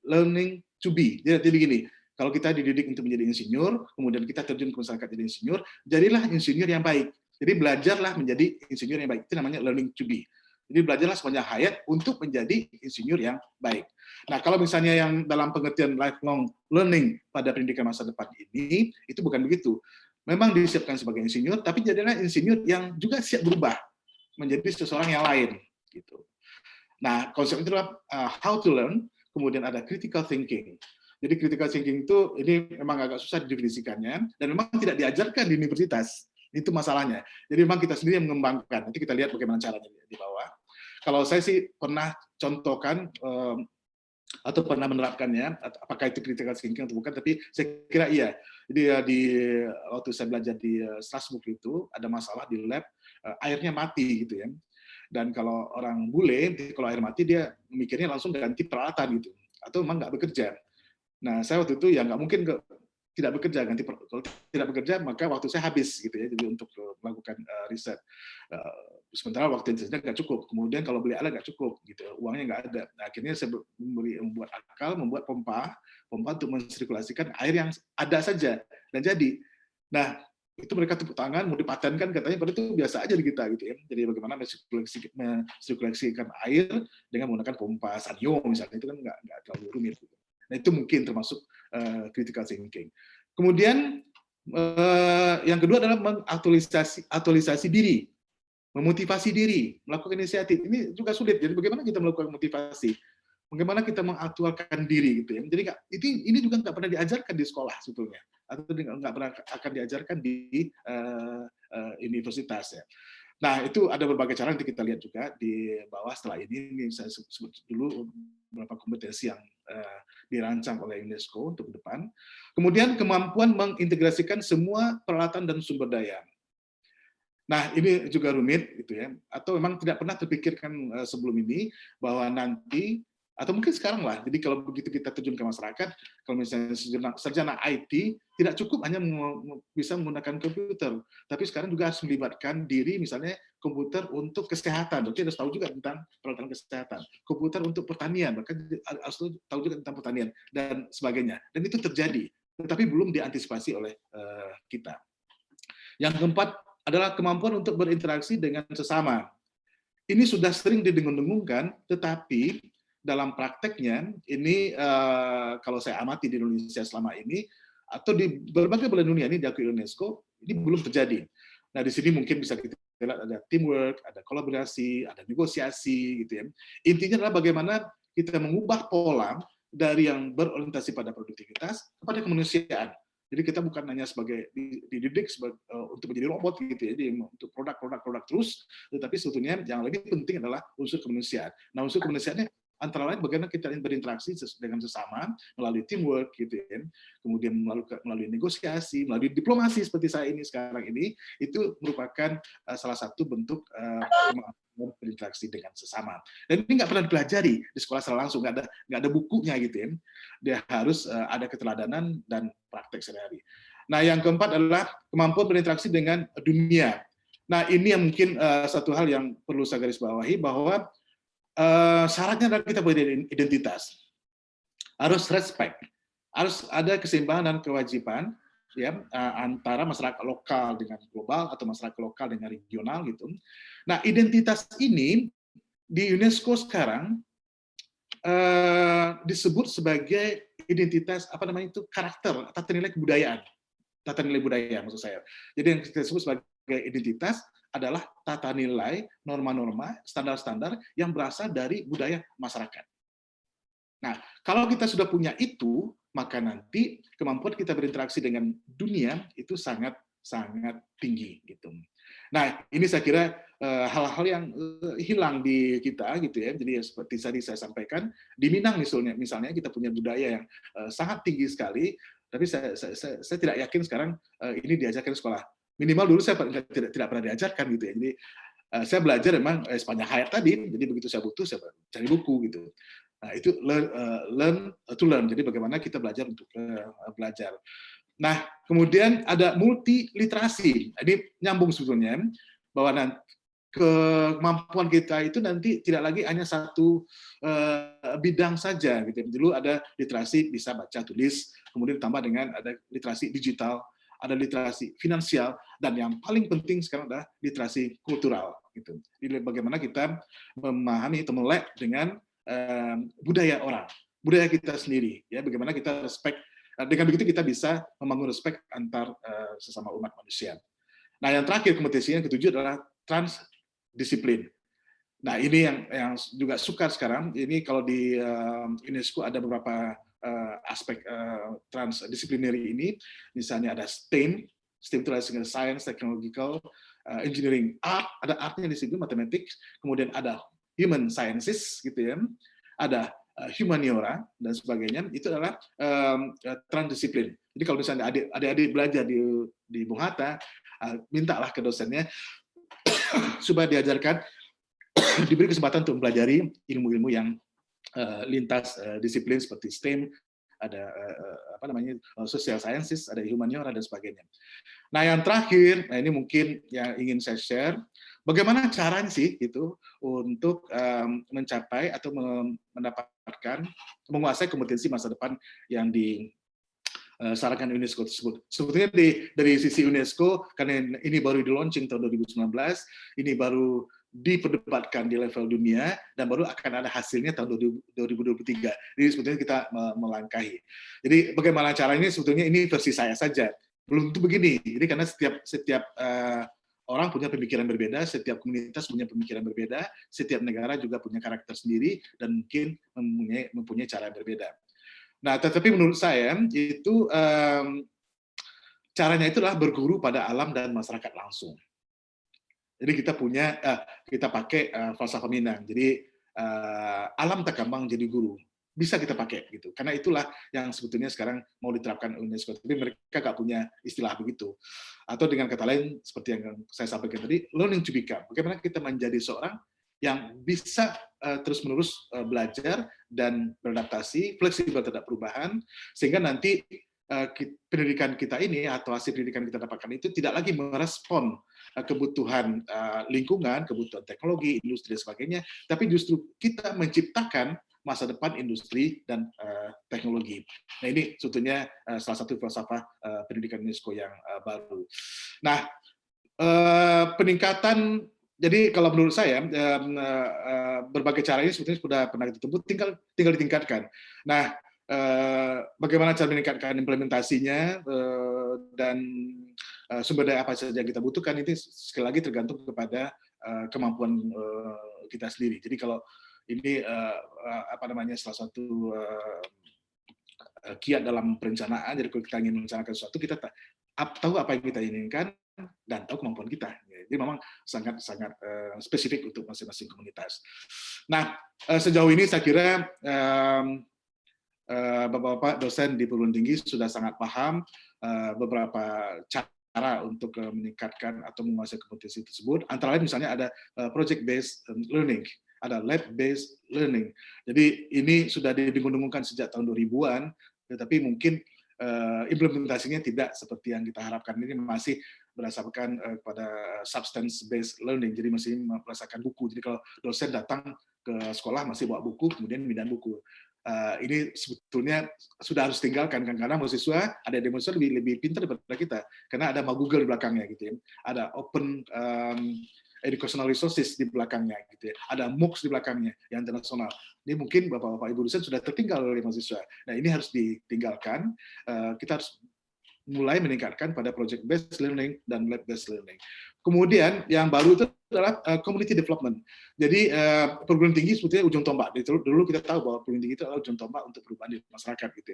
learning to be. Jadi begini, kalau kita dididik untuk menjadi insinyur, kemudian kita terjun ke masyarakat jadi insinyur, jadilah insinyur yang baik. Jadi belajarlah menjadi insinyur yang baik. Itu namanya learning to be. Jadi belajarlah sepanjang hayat untuk menjadi insinyur yang baik. Nah, kalau misalnya yang dalam pengertian lifelong learning pada pendidikan masa depan ini, itu bukan begitu. Memang disiapkan sebagai insinyur, tapi jadilah insinyur yang juga siap berubah menjadi seseorang yang lain. Gitu. Nah, konsep itu adalah how to learn, kemudian ada critical thinking. Jadi critical thinking itu ini memang agak susah didefinisikannya, dan memang tidak diajarkan di universitas. Itu masalahnya. Jadi memang kita sendiri yang mengembangkan. Nanti kita lihat bagaimana caranya di bawah. Kalau saya sih pernah contohkan atau pernah menerapkannya, apakah itu critical thinking atau bukan, tapi saya kira iya. Jadi waktu saya belajar di Strasbourg itu ada masalah di lab, airnya mati gitu ya. Dan kalau orang bule, kalau air mati dia mikirnya langsung ganti peralatan gitu, atau memang nggak bekerja. Nah saya waktu itu ya nggak mungkin tidak bekerja, kalau tidak bekerja maka waktu saya habis gitu ya, jadi untuk melakukan riset. Sementara waktu risetnya nggak cukup, kemudian kalau beli alat nggak cukup, gitu, uangnya nggak ada. Nah, akhirnya saya membuat pompa untuk mensirkulasikan air yang ada saja, dan jadi. Nah, itu mereka tepuk tangan, mau dipatenkan katanya, padahal itu biasa aja di kita gitu ya. Jadi bagaimana mensirkulasikan air dengan menggunakan pompa Sanyo misalnya, itu kan nggak terlalu rumit. Gitu. Nah, itu mungkin termasuk critical thinking. Kemudian yang kedua adalah mengaktualisasi diri, memotivasi diri, melakukan inisiatif. Ini juga sulit. Jadi bagaimana kita melakukan motivasi? Bagaimana kita mengaktualkan diri gitu ya. Jadi ini juga nggak pernah diajarkan di sekolah sebetulnya, atau nggak pernah akan diajarkan di universitas ya. Nah, itu ada berbagai cara, nanti kita lihat juga di bawah setelah ini saya sebut dulu beberapa kompetensi yang dirancang oleh UNESCO untuk ke depan. Kemudian kemampuan mengintegrasikan semua peralatan dan sumber daya. Nah, ini juga rumit gitu ya. Atau memang tidak pernah terpikirkan sebelum ini bahwa nanti, atau mungkin sekarang lah, jadi kalau begitu kita terjun ke masyarakat, kalau misalnya sarjana IT, tidak cukup hanya bisa menggunakan komputer, tapi sekarang juga harus melibatkan diri, misalnya komputer untuk kesehatan, berarti harus tahu juga tentang peralatan kesehatan, komputer untuk pertanian, bahkan harus tahu juga tentang pertanian, dan sebagainya. Dan itu terjadi, tetapi belum diantisipasi oleh kita. Yang keempat adalah kemampuan untuk berinteraksi dengan sesama. Ini sudah sering didengung-dengungkan, tetapi dalam prakteknya ini kalau saya amati di Indonesia selama ini atau di berbagai belahan dunia ini diakui UNESCO, ini belum terjadi. Nah, di sini mungkin bisa kita lihat ada teamwork, ada kolaborasi, ada negosiasi gitu ya. Intinya adalah bagaimana kita mengubah pola dari yang berorientasi pada produktivitas kepada kemanusiaan. Jadi kita bukan hanya sebagai dididik untuk menjadi robot gitu ya, jadi untuk produk terus, tetapi sebetulnya yang lebih penting adalah unsur kemanusiaan. Nah, unsur kemanusiaannya antara lain bagaimana kita berinteraksi dengan sesama melalui teamwork gitu ya, kemudian melalui negosiasi, melalui diplomasi seperti saya ini sekarang ini, itu merupakan salah satu bentuk berinteraksi dengan sesama. Dan ini nggak pernah dipelajari di sekolah secara langsung, nggak ada bukunya gitu ya. Dia harus ada keteladanan dan praktek sehari-hari. Nah, yang keempat adalah kemampuan berinteraksi dengan dunia. Nah, ini yang mungkin satu hal yang perlu saya garis bawahi, bahwa syaratnya adalah kita beridentitas, harus respect, harus ada keseimbangan dan kewajiban ya antara masyarakat lokal dengan global atau masyarakat lokal dengan regional gitu. Nah, identitas ini di UNESCO sekarang disebut sebagai identitas karakter, tata nilai kebudayaan, tata nilai budaya maksud saya. Jadi yang kita sebut sebagai identitas adalah tata nilai, norma-norma, standar-standar yang berasal dari budaya masyarakat. Nah, kalau kita sudah punya itu, maka nanti kemampuan kita berinteraksi dengan dunia itu sangat tinggi gitu. Nah, ini saya kira hal-hal yang hilang di kita gitu ya. Jadi seperti tadi saya sampaikan, di Minang misalnya kita punya budaya yang sangat tinggi sekali, tapi saya tidak yakin sekarang ini diajarkan di sekolah. Minimal dulu saya tidak pernah diajarkan gitu ya. Jadi saya belajar memang sepanjang hayat tadi. Jadi begitu saya butuh, saya cari buku gitu. Nah, itu learn to learn. Jadi bagaimana kita belajar untuk belajar. Nah, kemudian ada multiliterasi. Ini nyambung sebetulnya bahwa kemampuan kita itu nanti tidak lagi hanya satu bidang saja gitu. Dulu ada literasi bisa baca tulis, kemudian ditambah dengan ada literasi digital, ada literasi finansial, dan yang paling penting sekarang adalah literasi kultural. gitu. Jadi bagaimana kita memahami atau melek dengan budaya orang, budaya kita sendiri, ya bagaimana kita respect. Dengan begitu kita bisa membangun respect antar sesama umat manusia. Nah, yang terakhir kompetisi yang ketujuh adalah transdisiplin. Nah, ini yang juga sukar sekarang. Ini kalau di UNESCO ada beberapa aspek transdisciplinary ini. Misalnya ada STEM itu adalah science, technological, engineering, art, ada artnya di situ, matematik. Kemudian ada human sciences, gitu ya. Ada humaniora dan sebagainya. Itu adalah transdisiplin. Jadi kalau misalnya adik-adik belajar di Bung Hatta, mintalah ke dosennya supaya diajarkan, diberi kesempatan untuk mempelajari ilmu-ilmu yang lintas disiplin seperti STEM, ada social sciences, ada humaniora dan sebagainya. Nah, yang terakhir, nah ini mungkin yang ingin saya share, bagaimana caranya sih itu untuk mencapai atau mendapatkan menguasai kompetensi masa depan yang disarankan UNESCO tersebut. Sebetulnya dari sisi UNESCO, karena ini baru di launching tahun 2019, ini baru diperdebatkan di level dunia, dan baru akan ada hasilnya tahun 2023. Jadi sebetulnya kita melangkahi. Jadi bagaimana caranya, sebetulnya ini versi saya saja. Belum tentu begini. Jadi karena setiap orang punya pemikiran berbeda, setiap komunitas punya pemikiran berbeda, setiap negara juga punya karakter sendiri, dan mungkin mempunyai cara yang berbeda. Nah, tetapi menurut saya, itu caranya itulah berguru pada alam dan masyarakat langsung. Jadi kita pakai falsafah Minang. Jadi alam takambang jadi guru. Bisa kita pakai gitu. Karena itulah yang sebetulnya sekarang mau diterapkan UNESCO. Tapi mereka nggak punya istilah begitu. Atau dengan kata lain seperti yang saya sampaikan tadi, learning to become. Bagaimana kita menjadi seorang yang bisa terus-menerus belajar dan beradaptasi, fleksibel terhadap perubahan, sehingga nanti pendidikan kita ini atau hasil pendidikan kita dapatkan itu tidak lagi merespon kebutuhan lingkungan, kebutuhan teknologi, industri, dan sebagainya, tapi justru kita menciptakan masa depan industri dan teknologi. Nah, ini sebetulnya salah satu falsafah pendidikan UNESCO yang baru. Nah, peningkatan, jadi kalau menurut saya berbagai cara ini sebetulnya sudah pernah ditempuh, tinggal ditingkatkan. Nah, bagaimana cara meningkatkan implementasinya dan sumber daya apa saja yang kita butuhkan, itu sekali lagi tergantung kepada kemampuan kita sendiri. Jadi kalau ini salah satu kiat dalam perencanaan. Jadi kalau kita ingin merencanakan sesuatu, kita tahu apa yang kita inginkan dan tahu kemampuan kita. Jadi memang sangat spesifik untuk masing-masing komunitas. Nah, sejauh ini saya kira Bapak-bapak dosen di perguruan tinggi sudah sangat paham beberapa cara untuk meningkatkan atau menguasai kompetensi tersebut. Antara lain misalnya ada project-based learning, ada lab-based learning. Jadi ini sudah didengung-dengungkan sejak tahun 2000-an, tetapi mungkin implementasinya tidak seperti yang kita harapkan. Ini masih berdasarkan pada substance-based learning, jadi masih berdasarkan buku. Jadi kalau dosen datang ke sekolah masih bawa buku, kemudian mindahan buku. Ini sebetulnya sudah harus tinggalkan, karena mahasiswa ada mahasiswa lebih pintar daripada kita, karena ada Google di belakangnya gitu ya, ada open educational resources di belakangnya gitu ya, ada MOOCs di belakangnya yang internasional. Ini mungkin bapak-bapak ibu dosen sudah tertinggal oleh mahasiswa. Nah, ini harus ditinggalkan. Kita harus mulai meningkatkan pada project based learning dan lab based learning. Kemudian yang baru itu adalah community development. Jadi perguruan tinggi sebetulnya ujung tombak. Dulu kita tahu bahwa perguruan tinggi itu adalah ujung tombak untuk perubahan di masyarakat gitu,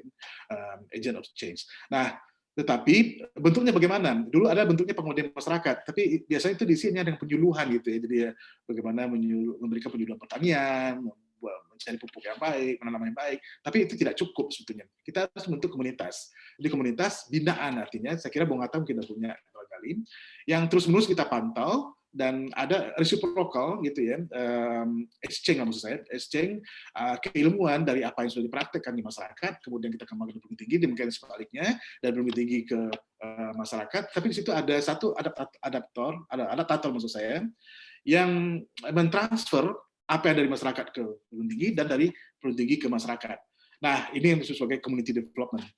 agent of change. Nah, tetapi bentuknya bagaimana? Dulu ada bentuknya pengabdian masyarakat, tapi biasanya itu diisinya dengan penyuluhan gitu ya. Jadi bagaimana memberikan penyuluhan pertanian, mencari pupuk yang baik, menanam yang baik, tapi itu tidak cukup sebetulnya. Kita harus membentuk komunitas. Jadi komunitas binaan artinya, saya kira Bung Hatta mungkin punya kali yang terus-menerus kita pantau dan ada reciprocal gitu ya, exchange maksud saya, exchange keilmuan dari apa yang sudah dipraktekkan di masyarakat, kemudian kita kembangkan ke perguruan tinggi, demikian sebaliknya dari perguruan tinggi ke masyarakat. Tapi di situ ada satu adaptator maksud saya, yang mentransfer apa yang dari masyarakat ke perguruan tinggi dan dari perguruan tinggi ke masyarakat. Nah, ini yang disebut sebagai community development.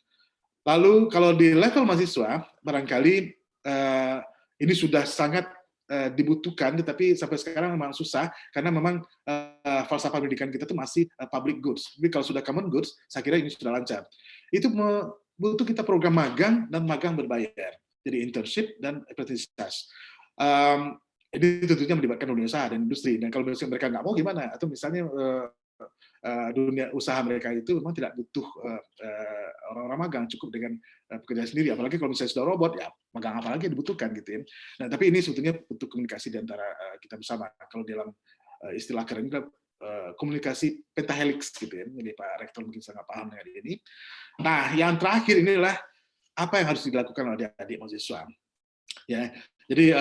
Lalu kalau di level mahasiswa, barangkali ini sudah sangat dibutuhkan, tetapi sampai sekarang memang susah karena memang falsafah pendidikan kita itu masih public goods. Jadi kalau sudah common goods, saya kira ini sudah lancar. Itu butuh kita program magang dan magang berbayar. Jadi internship dan apprenticeship. Ini tentunya melibatkan dunia usaha dan industri. Dan kalau misalnya mereka nggak mau gimana? Atau misalnya dunia usaha mereka itu memang tidak butuh orang-orang magang, cukup dengan pekerja sendiri. Apalagi kalau misalnya sudah robot, ya magang apa lagi yang dibutuhkan gitu ya. Nah, tapi ini sebetulnya butuh komunikasi di antara kita bersama. Kalau dalam istilah keren itu komunikasi pentahelix gitu ya. Jadi Pak Rektor mungkin sangat paham dengan ini. Nah, yang terakhir inilah apa yang harus dilakukan oleh adik-adik mahasiswa. Ya, jadi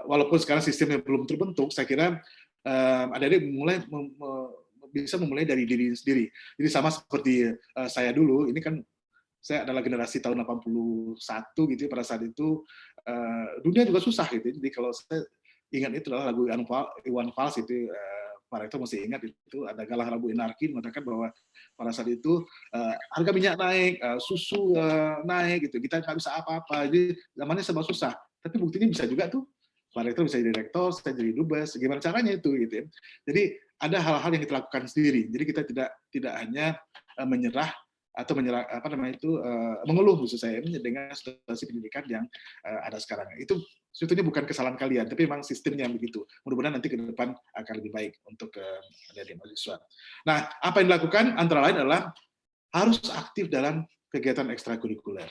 walaupun sekarang sistemnya belum terbentuk, saya kira adik-adik bisa memulai dari diri sendiri. Jadi sama seperti saya dulu, ini kan saya adalah generasi tahun 81 gitu ya, pada saat itu dunia juga susah gitu. Jadi kalau saya ingat itu adalah lagu Iwan Fals itu, Pak Rektor masih ingat itu, ada Galah Rabu Anarki mengatakan bahwa pada saat itu harga minyak naik, susu naik gitu, kita nggak bisa apa-apa, jadi zamannya serba susah. Tapi buktinya bisa juga tuh, Pak Rektor bisa jadi rektor, saya jadi dubes, gimana caranya itu gitu ya. Jadi ada hal-hal yang kita lakukan sendiri. Jadi kita tidak hanya menyerah atau mengeluh khusus saya dengan situasi pendidikan yang ada sekarang. Itu sebetulnya bukan kesalahan kalian, tapi memang sistemnya yang begitu. Mudah-mudahan nanti ke depan akan lebih baik untuk adik-adik mahasiswa. Nah, apa yang dilakukan antara lain adalah harus aktif dalam kegiatan ekstrakurikuler.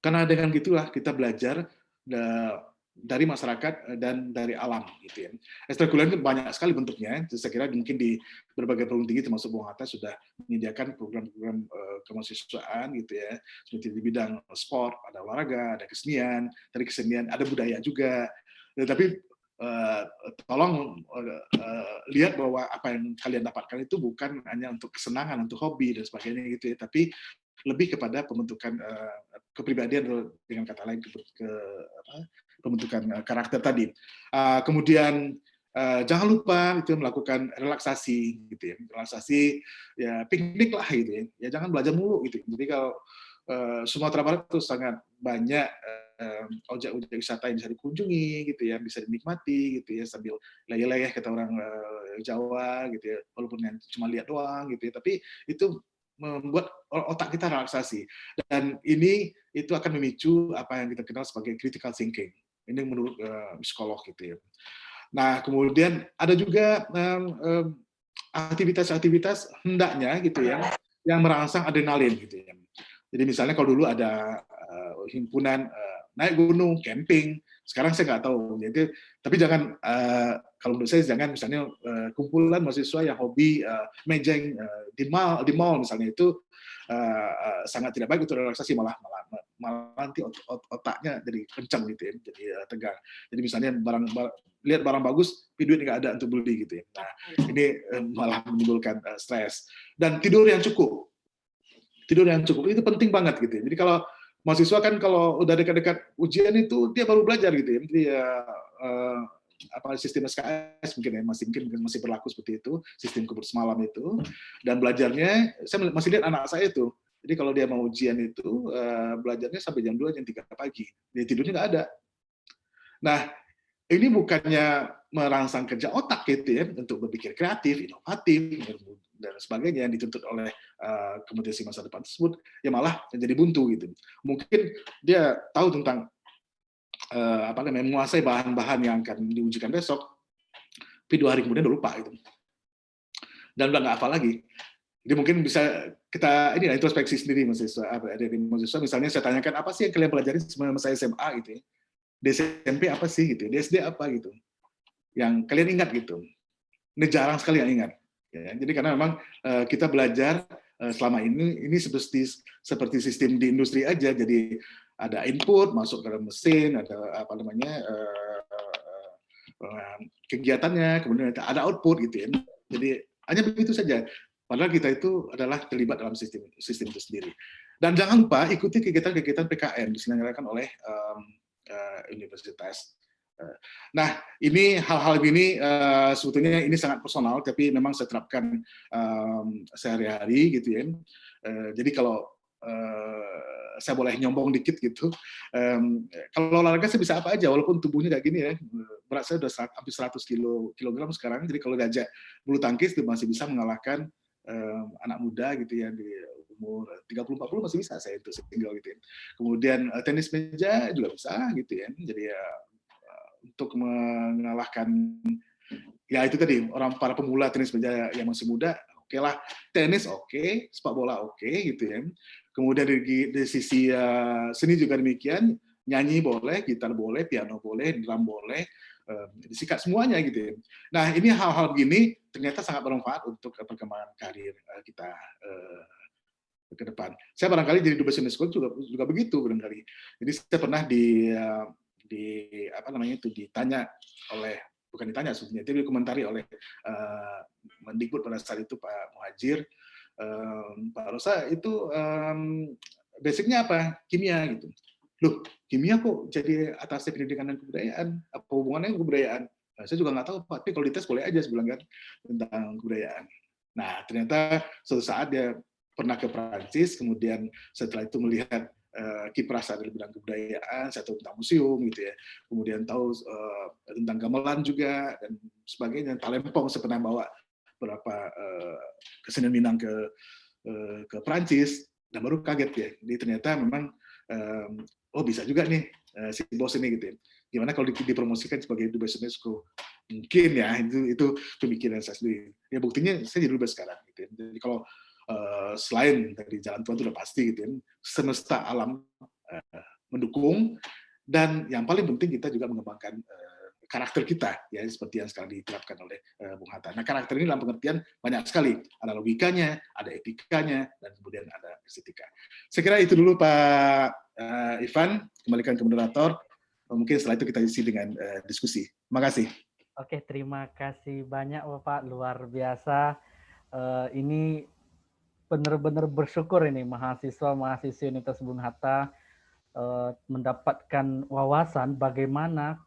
Karena dengan gitulah kita belajar dari masyarakat dan dari alam gitu ya. Ekstrakurikuler itu banyak sekali bentuknya. Saya kira mungkin di berbagai perguruan tinggi termasuk Bung Hatta sudah menyediakan program-program kemahasiswaan gitu ya. Seperti di bidang sport, ada olahraga, ada kesenian, dari kesenian ada budaya juga. Tapi tolong lihat bahwa apa yang kalian dapatkan itu bukan hanya untuk kesenangan, untuk hobi dan sebagainya gitu ya, tapi lebih kepada pembentukan kepribadian, dengan kata lain pembentukan karakter tadi. Kemudian jangan lupa itu melakukan relaksasi gitu ya. Relaksasi ya piknik lah gitu ya. Ya jangan belajar mulu gitu. Jadi kalau Sumatera Barat itu sangat banyak objek-objek wisata yang bisa dikunjungi gitu ya, bisa dinikmati gitu ya sambil leyeh-leyeh kata orang Jawa gitu ya. Walaupun yang cuma lihat doang gitu ya, tapi itu membuat otak kita relaksasi, dan ini itu akan memicu apa yang kita kenal sebagai critical thinking. Ini menurut psikolog gitu ya. Nah, kemudian ada juga aktivitas-aktivitas hendaknya gitu ya yang merangsang adrenalin gitu ya. Jadi misalnya kalau dulu ada himpunan naik gunung, camping, sekarang saya nggak tahu. Jadi, tapi jangan kalau menurut saya jangan misalnya kumpulan mahasiswa yang hobi mejeng di mall misalnya, itu sangat tidak baik untuk relaksasi, malah nanti otaknya jadi kencang gitu ya, jadi tegang. Jadi misalnya lihat barang bagus, tapi duit nggak ada untuk beli gitu ya. Nah, ini malah menimbulkan stres. Dan tidur yang cukup itu penting banget gitu ya. Jadi kalau mahasiswa kan kalau udah dekat-dekat ujian itu dia baru belajar gitu ya. Jadi sistem SKS mungkin masih berlaku seperti itu, sistem kebut semalam itu. Dan belajarnya saya masih lihat anak saya itu. Jadi kalau dia mau ujian itu belajarnya sampai jam 2 jam 3 pagi. Dia tidurnya nggak ada. Nah, ini bukannya merangsang kerja otak gitu ya, untuk berpikir kreatif, inovatif dan sebagainya yang dituntut oleh kompetensi masa depan tersebut, ya malah menjadi buntu gitu. Mungkin dia tahu tentang menguasai bahan-bahan yang akan diujikan besok, tapi 2 hari kemudian udah lupa gitu. Dan udah nggak hafal lagi. Jadi mungkin bisa kita introspeksi sendiri mahasiswa. Misalnya saya tanyakan, apa sih yang kalian pelajari selama saya SMA gitu ya? Di SMP apa sih gitu? Di SD apa gitu? Yang kalian ingat gitu? Ini jarang sekali yang ingat. Ya, jadi karena memang kita belajar selama ini seperti sistem di industri aja. Jadi ada input masuk ke dalam mesin, ada kegiatannya, kemudian ada output gitu ya. Jadi hanya begitu saja. Padahal kita itu adalah terlibat dalam sistem itu sendiri. Dan jangan lupa ikuti kegiatan-kegiatan PKN diselenggarakan oleh universitas. Nah, ini hal-hal ini sebetulnya ini sangat personal, tapi memang saya terapkan sehari-hari gitu ya. Jadi kalau saya boleh nyombong dikit gitu. Kalau olahraga saya bisa apa aja, walaupun tubuhnya kayak gini ya. Berat saya udah hampir 100 kilogram sekarang. Jadi kalau diajak bulu tangkis itu masih bisa mengalahkan anak muda gitu ya di umur 30-40 masih bisa saya itu single gitu ya. Kemudian tenis meja juga bisa gitu ya. Jadi ya untuk mengalahkan ya itu tadi para pemula tenis meja yang masih muda, oke lah, tenis oke, sepak bola oke gitu ya. Kemudian dari sisi seni juga demikian, nyanyi boleh, gitar boleh, piano boleh, drum boleh, disikat semuanya gitu ya. Nah ini hal-hal begini ternyata sangat bermanfaat untuk perkembangan karir kita ke depan. Saya barangkali jadi dubes UNESCO juga begitu barangkali. Jadi saya pernah ditanya oleh, bukan ditanya sebetulnya, itu dikomentari oleh Mendikbud pada saat itu Pak Muhajir, Pak Rosa itu basicnya apa? Kimia gitu. Loh, kimia kok jadi atasnya pendidikan dan kebudayaan? Apa hubungannya dengan kebudayaan? Nah, saya juga nggak tahu Pak, tapi kalau dites boleh aja sebulan kan tentang kebudayaan. Nah, ternyata suatu saat dia pernah ke Prancis, kemudian setelah itu melihat kiprah saya dalam bidang kebudayaan, saya tahu tentang museum gitu ya, kemudian tahu tentang gamelan juga dan sebagainya. Talempong saya pernah bawa beberapa kesenian Minang ke Prancis dan baru kaget ya. Jadi ternyata memang oh bisa juga nih si bos ini gitu ya. Gimana kalau dipromosikan sebagai dubes UNESCO? Mungkin ya itu pemikiran saya sendiri. Ya buktinya saya jadi dubes sekarang gitu ya. Jadi kalau selain dari jalan Tuhan itu udah pasti gitu ya, semesta alam mendukung, dan yang paling penting kita juga mengembangkan karakter kita ya, seperti yang sekarang diterapkan oleh Bung Hatta. Nah karakter ini dalam pengertian banyak sekali, ada logikanya, ada etikanya, dan kemudian ada estetika. Saya kira itu dulu Pak Ivan, kembalikan ke moderator. Mungkin setelah itu kita isi dengan diskusi. Terima kasih. Oke, terima kasih banyak Bapak, luar biasa. Ini benar-benar bersyukur ini mahasiswa-mahasiswi Universitas Bung Hatta mendapatkan wawasan bagaimana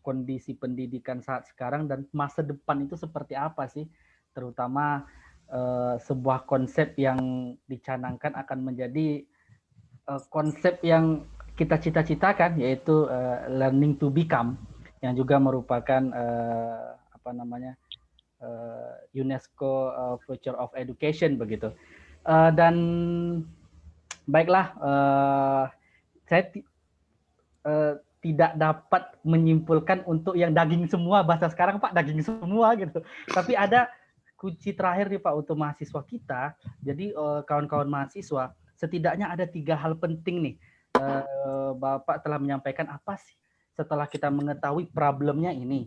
kondisi pendidikan saat sekarang dan masa depan itu seperti apa sih, terutama sebuah konsep yang dicanangkan akan menjadi konsep yang kita cita-citakan, yaitu learning to become, yang juga merupakan UNESCO Future of Education begitu. Dan baiklah, saya tidak dapat menyimpulkan untuk yang daging semua, bahasa sekarang Pak, daging semua gitu. Tapi ada kunci terakhir nih Pak untuk mahasiswa kita. Jadi kawan-kawan mahasiswa, setidaknya ada 3 hal penting nih. Bapak telah menyampaikan apa sih setelah kita mengetahui problemnya ini,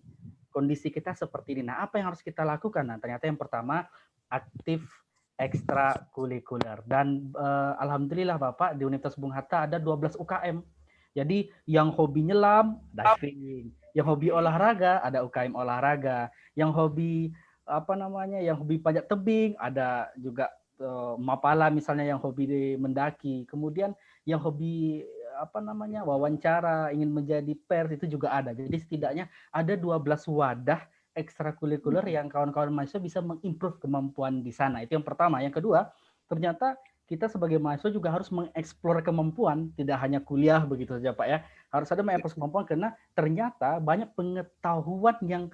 kondisi kita seperti ini. Nah, apa yang harus kita lakukan? Nah, ternyata yang pertama, aktif ekstrakurikuler. Dan alhamdulillah Bapak, di Universitas Bung Hatta ada 12 UKM. Jadi yang hobi nyelam, diving. Yang hobi olahraga, ada UKM olahraga. Yang hobi yang hobi panjat tebing, ada juga Mapala misalnya yang hobi mendaki. Kemudian yang hobi wawancara, ingin menjadi pers, itu juga ada. Jadi setidaknya ada 12 wadah ekstrakurikuler yang kawan-kawan mahasiswa bisa mengimprove kemampuan di sana. Itu yang pertama. Yang kedua, ternyata kita sebagai mahasiswa juga harus mengeksplor kemampuan, tidak hanya kuliah begitu saja Pak ya. Harus ada mengeksplor kemampuan karena ternyata banyak pengetahuan yang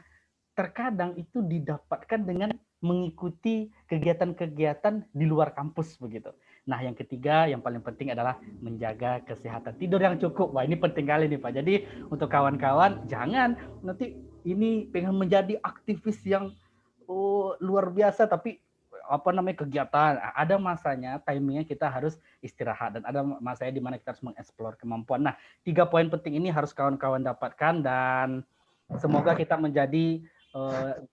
terkadang itu didapatkan dengan mengikuti kegiatan-kegiatan di luar kampus begitu. Nah, yang ketiga, yang paling penting adalah menjaga kesehatan, tidur yang cukup. Wah, ini penting kali nih Pak. Jadi untuk kawan-kawan, jangan nanti ini pengen menjadi aktivis yang luar biasa, tapi kegiatan. Ada masanya, timingnya kita harus istirahat, dan ada masanya di mana kita harus mengeksplor kemampuan. Nah, 3 poin penting ini harus kawan-kawan dapatkan, dan semoga kita menjadi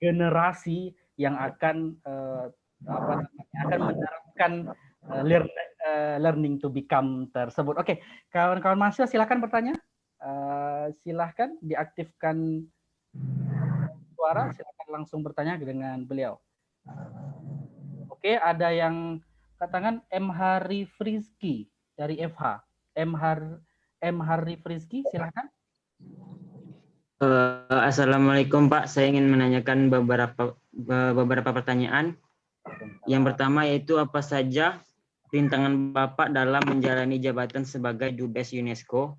generasi yang akan menerapkan learning to become tersebut. Oke, kawan-kawan mahasiswa silakan bertanya. Silahkan diaktifkan suara, silakan langsung bertanya dengan beliau. Oke, ada yang katakan M. Hari Frizki dari FH. M. Hari Frizki, silakan. Assalamualaikum Pak, saya ingin menanyakan beberapa pertanyaan. Yang pertama yaitu apa saja rintangan Bapak dalam menjalani jabatan sebagai Dubes UNESCO,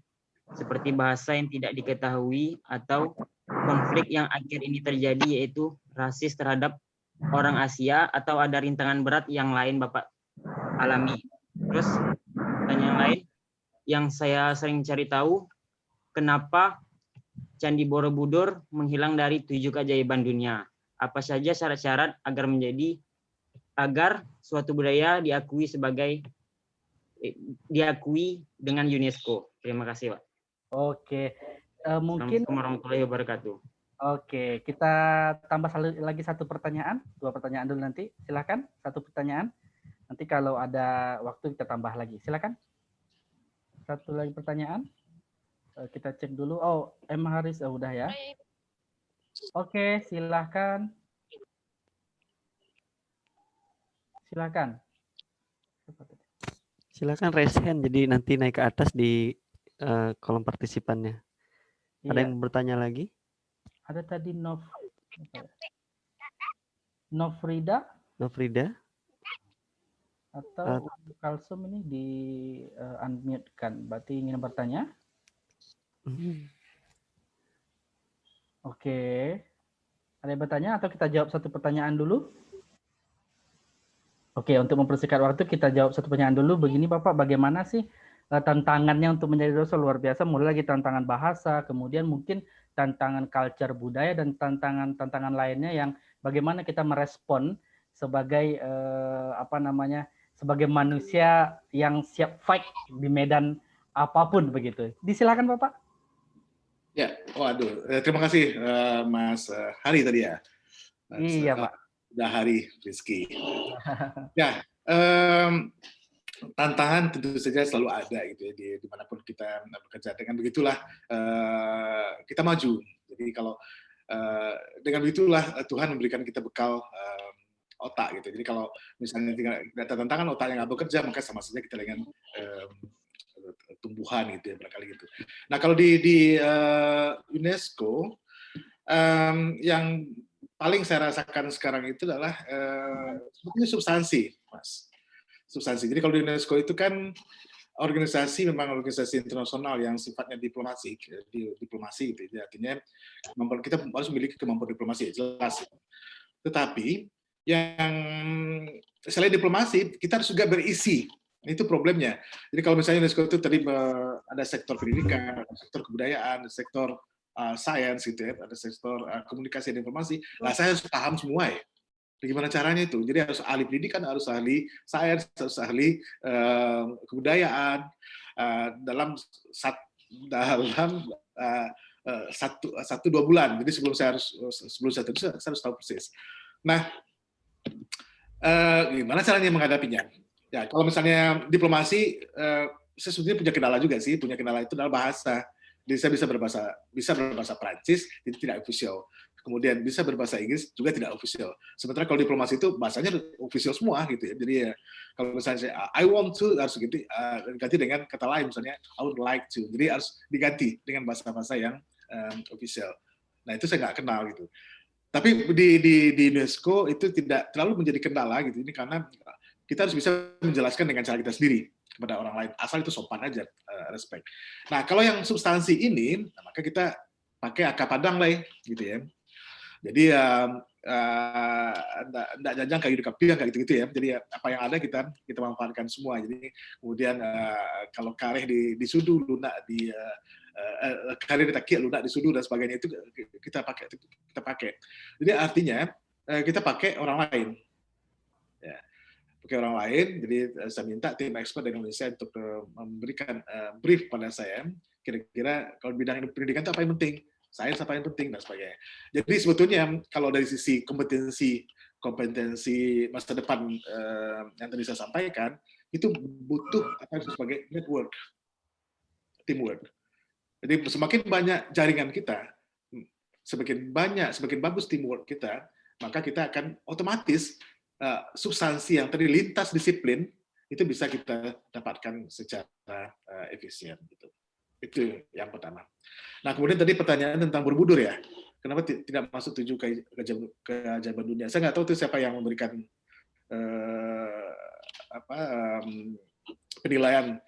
seperti bahasa yang tidak diketahui atau konflik yang akhir ini terjadi, yaitu rasis terhadap orang Asia, atau ada rintangan berat yang lain Bapak alami. Terus pertanyaan lain yang saya sering cari tahu, kenapa Candi Borobudur menghilang dari 7 keajaiban dunia? Apa saja syarat-syarat agar suatu budaya diakui dengan UNESCO? Terima kasih, Pak. Oke, mungkin Assalamualaikum warahmatullahi wabarakatuh. Oke, kita tambah lagi satu pertanyaan, 2 pertanyaan dulu nanti. Silakan, 1 pertanyaan. Nanti kalau ada waktu kita tambah lagi. Silakan. 1 lagi pertanyaan. Kita cek dulu. Oh, M. Haris, udah ya. Oke, silakan. Silakan. Silakan raise hand, jadi nanti naik ke atas di kolom partisipannya. Ada yang bertanya lagi? Ada tadi Nofrida atau Kalsum ini di unmute kan, berarti ingin bertanya. Oke, ada yang bertanya atau kita jawab 1 pertanyaan dulu? Oke, untuk mempersingkat waktu kita jawab 1 pertanyaan dulu. Begini Bapak, bagaimana sih tantangannya untuk menjadi dosen? Luar biasa, mulai lagi tantangan bahasa, kemudian mungkin tantangan culture budaya, dan tantangan lainnya yang bagaimana kita merespon sebagai sebagai manusia yang siap fight di medan apapun begitu. Disilakan Bapak. Ya, waduh, terima kasih Mas Hari tadi ya. Iya Pak. Udah Hari Rizky. Ya, tantangan tentu saja selalu ada gitu ya, dimanapun kita bekerja. Dengan begitulah kita maju. Jadi kalau dengan begitulah Tuhan memberikan kita bekal otak gitu. Jadi kalau misalnya tidak ada tantangan, otaknya nggak bekerja, maka sama saja kita dengan tumbuhan gitu ya, barangkali gitu. Nah kalau di UNESCO yang paling saya rasakan sekarang itu adalah sebetulnya substansi, Mas. Substansi. Jadi kalau di UNESCO itu kan organisasi, memang organisasi internasional yang sifatnya diplomasi gitu. Jadi artinya kita harus memiliki kemampuan diplomasi, jelas. Tetapi yang selain diplomasi, kita harus juga berisi. Itu problemnya. Jadi kalau misalnya UNESCO itu tadi ada sektor pendidikan, ada sektor kebudayaan, ada sektor sains gitu ya, ada sektor komunikasi dan informasi. Nah, saya harus paham semua ya. Bagaimana caranya itu? Jadi harus ahli pendidikan, harus ahli sains, harus ahli kebudayaan dalam 1-2 bulan. Jadi sebelum saya harus tahu persis. Nah, gimana caranya menghadapinya? Ya, kalau misalnya diplomasi, saya sebetulnya punya kendala juga sih. Punya kendala itu adalah bahasa. Jadi saya bisa berbahasa Prancis, jadi tidak official. Kemudian bisa berbahasa Inggris juga tidak official. Sementara kalau diplomasi itu bahasanya official semua gitu ya. Jadi ya, kalau misalnya saya I want to harus ganti dengan kata lain, misalnya I would like to. Jadi harus diganti dengan bahasa-bahasa yang official. Nah itu saya nggak kenal gitu. Tapi di UNESCO itu tidak terlalu menjadi kendala gitu. Ini karena kita harus bisa menjelaskan dengan cara kita sendiri kepada orang lain. Asal itu sopan aja, respect. Nah kalau yang substansi ini, maka kita pakai AK Padang lah gitu ya. Jadi enggak jajang kayak gitu kapiang kayak gitu-gitu ya. Jadi apa yang ada kita manfaatkan semua. Jadi kemudian kalau kareh disudu, lunak kareh ditakiak, lunak disudu dan sebagainya itu kita pakai. Jadi artinya kita pakai orang lain. Ya. Pakai orang lain. Jadi saya minta tim expert dari Indonesia untuk memberikan brief pada saya. Kira-kira kalau bidang pendidikan itu apa yang penting? Sains apa yang penting dan sebagainya. Jadi sebetulnya kalau dari sisi kompetensi masa depan yang tadi saya sampaikan, itu butuh apa yang sebagai network, teamwork. Jadi semakin banyak jaringan kita, semakin bagus teamwork kita, maka kita akan otomatis substansi yang tadi lintas disiplin itu bisa kita dapatkan secara efisien. Gitu. Itu yang pertama. Nah, kemudian tadi pertanyaan tentang Borobudur ya. Kenapa tidak masuk 7 keajaiban dunia? Saya nggak tahu itu siapa yang memberikan penilaian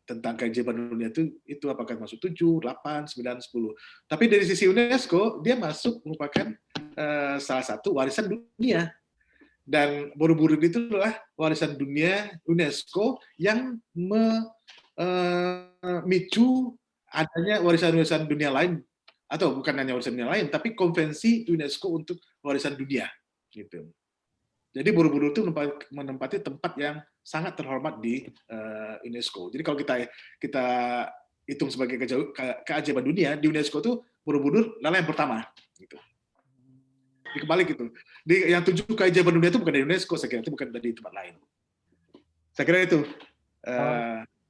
tentang keajaiban dunia itu apakah masuk 7, 8, 9, 10. Tapi dari sisi UNESCO dia masuk merupakan salah satu warisan dunia. Dan Borobudur itu adalah warisan dunia UNESCO yang memicu adanya warisan-warisan dunia lain, atau bukan hanya warisan dunia lain, tapi konvensi UNESCO untuk warisan dunia. Gitu. Jadi Borobudur itu menempati tempat yang sangat terhormat di UNESCO. Jadi kalau kita hitung sebagai keajaiban dunia di UNESCO itu Borobudur adalah yang pertama. Gitu. Dikebalik gitu. Yang 7 keajaiban dunia itu bukan dari UNESCO, saya kira itu bukan dari tempat lain. Saya kira itu,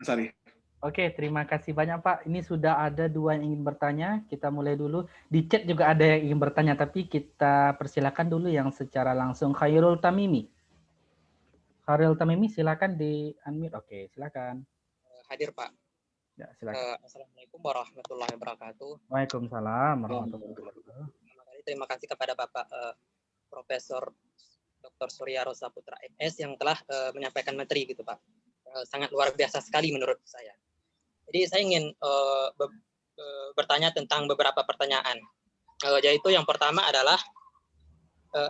Mas Ari. Oke, terima kasih banyak Pak. Ini sudah ada 2 yang ingin bertanya. Kita mulai dulu. Di chat juga ada yang ingin bertanya, tapi kita persilakan dulu yang secara langsung. Khairul Tamimi. Khairul Tamimi, silakan di unmute. Oke, silakan. Hadir Pak. Ya, silakan. Assalamualaikum warahmatullahi wabarakatuh. Waalaikumsalam warahmatullahi wabarakatuh. Terima kasih kepada Bapak Profesor Dr. Surya Rosa Putra MS yang telah menyampaikan materi gitu Pak. Sangat luar biasa sekali menurut saya. Jadi saya ingin bertanya tentang beberapa pertanyaan. Yaitu yang pertama adalah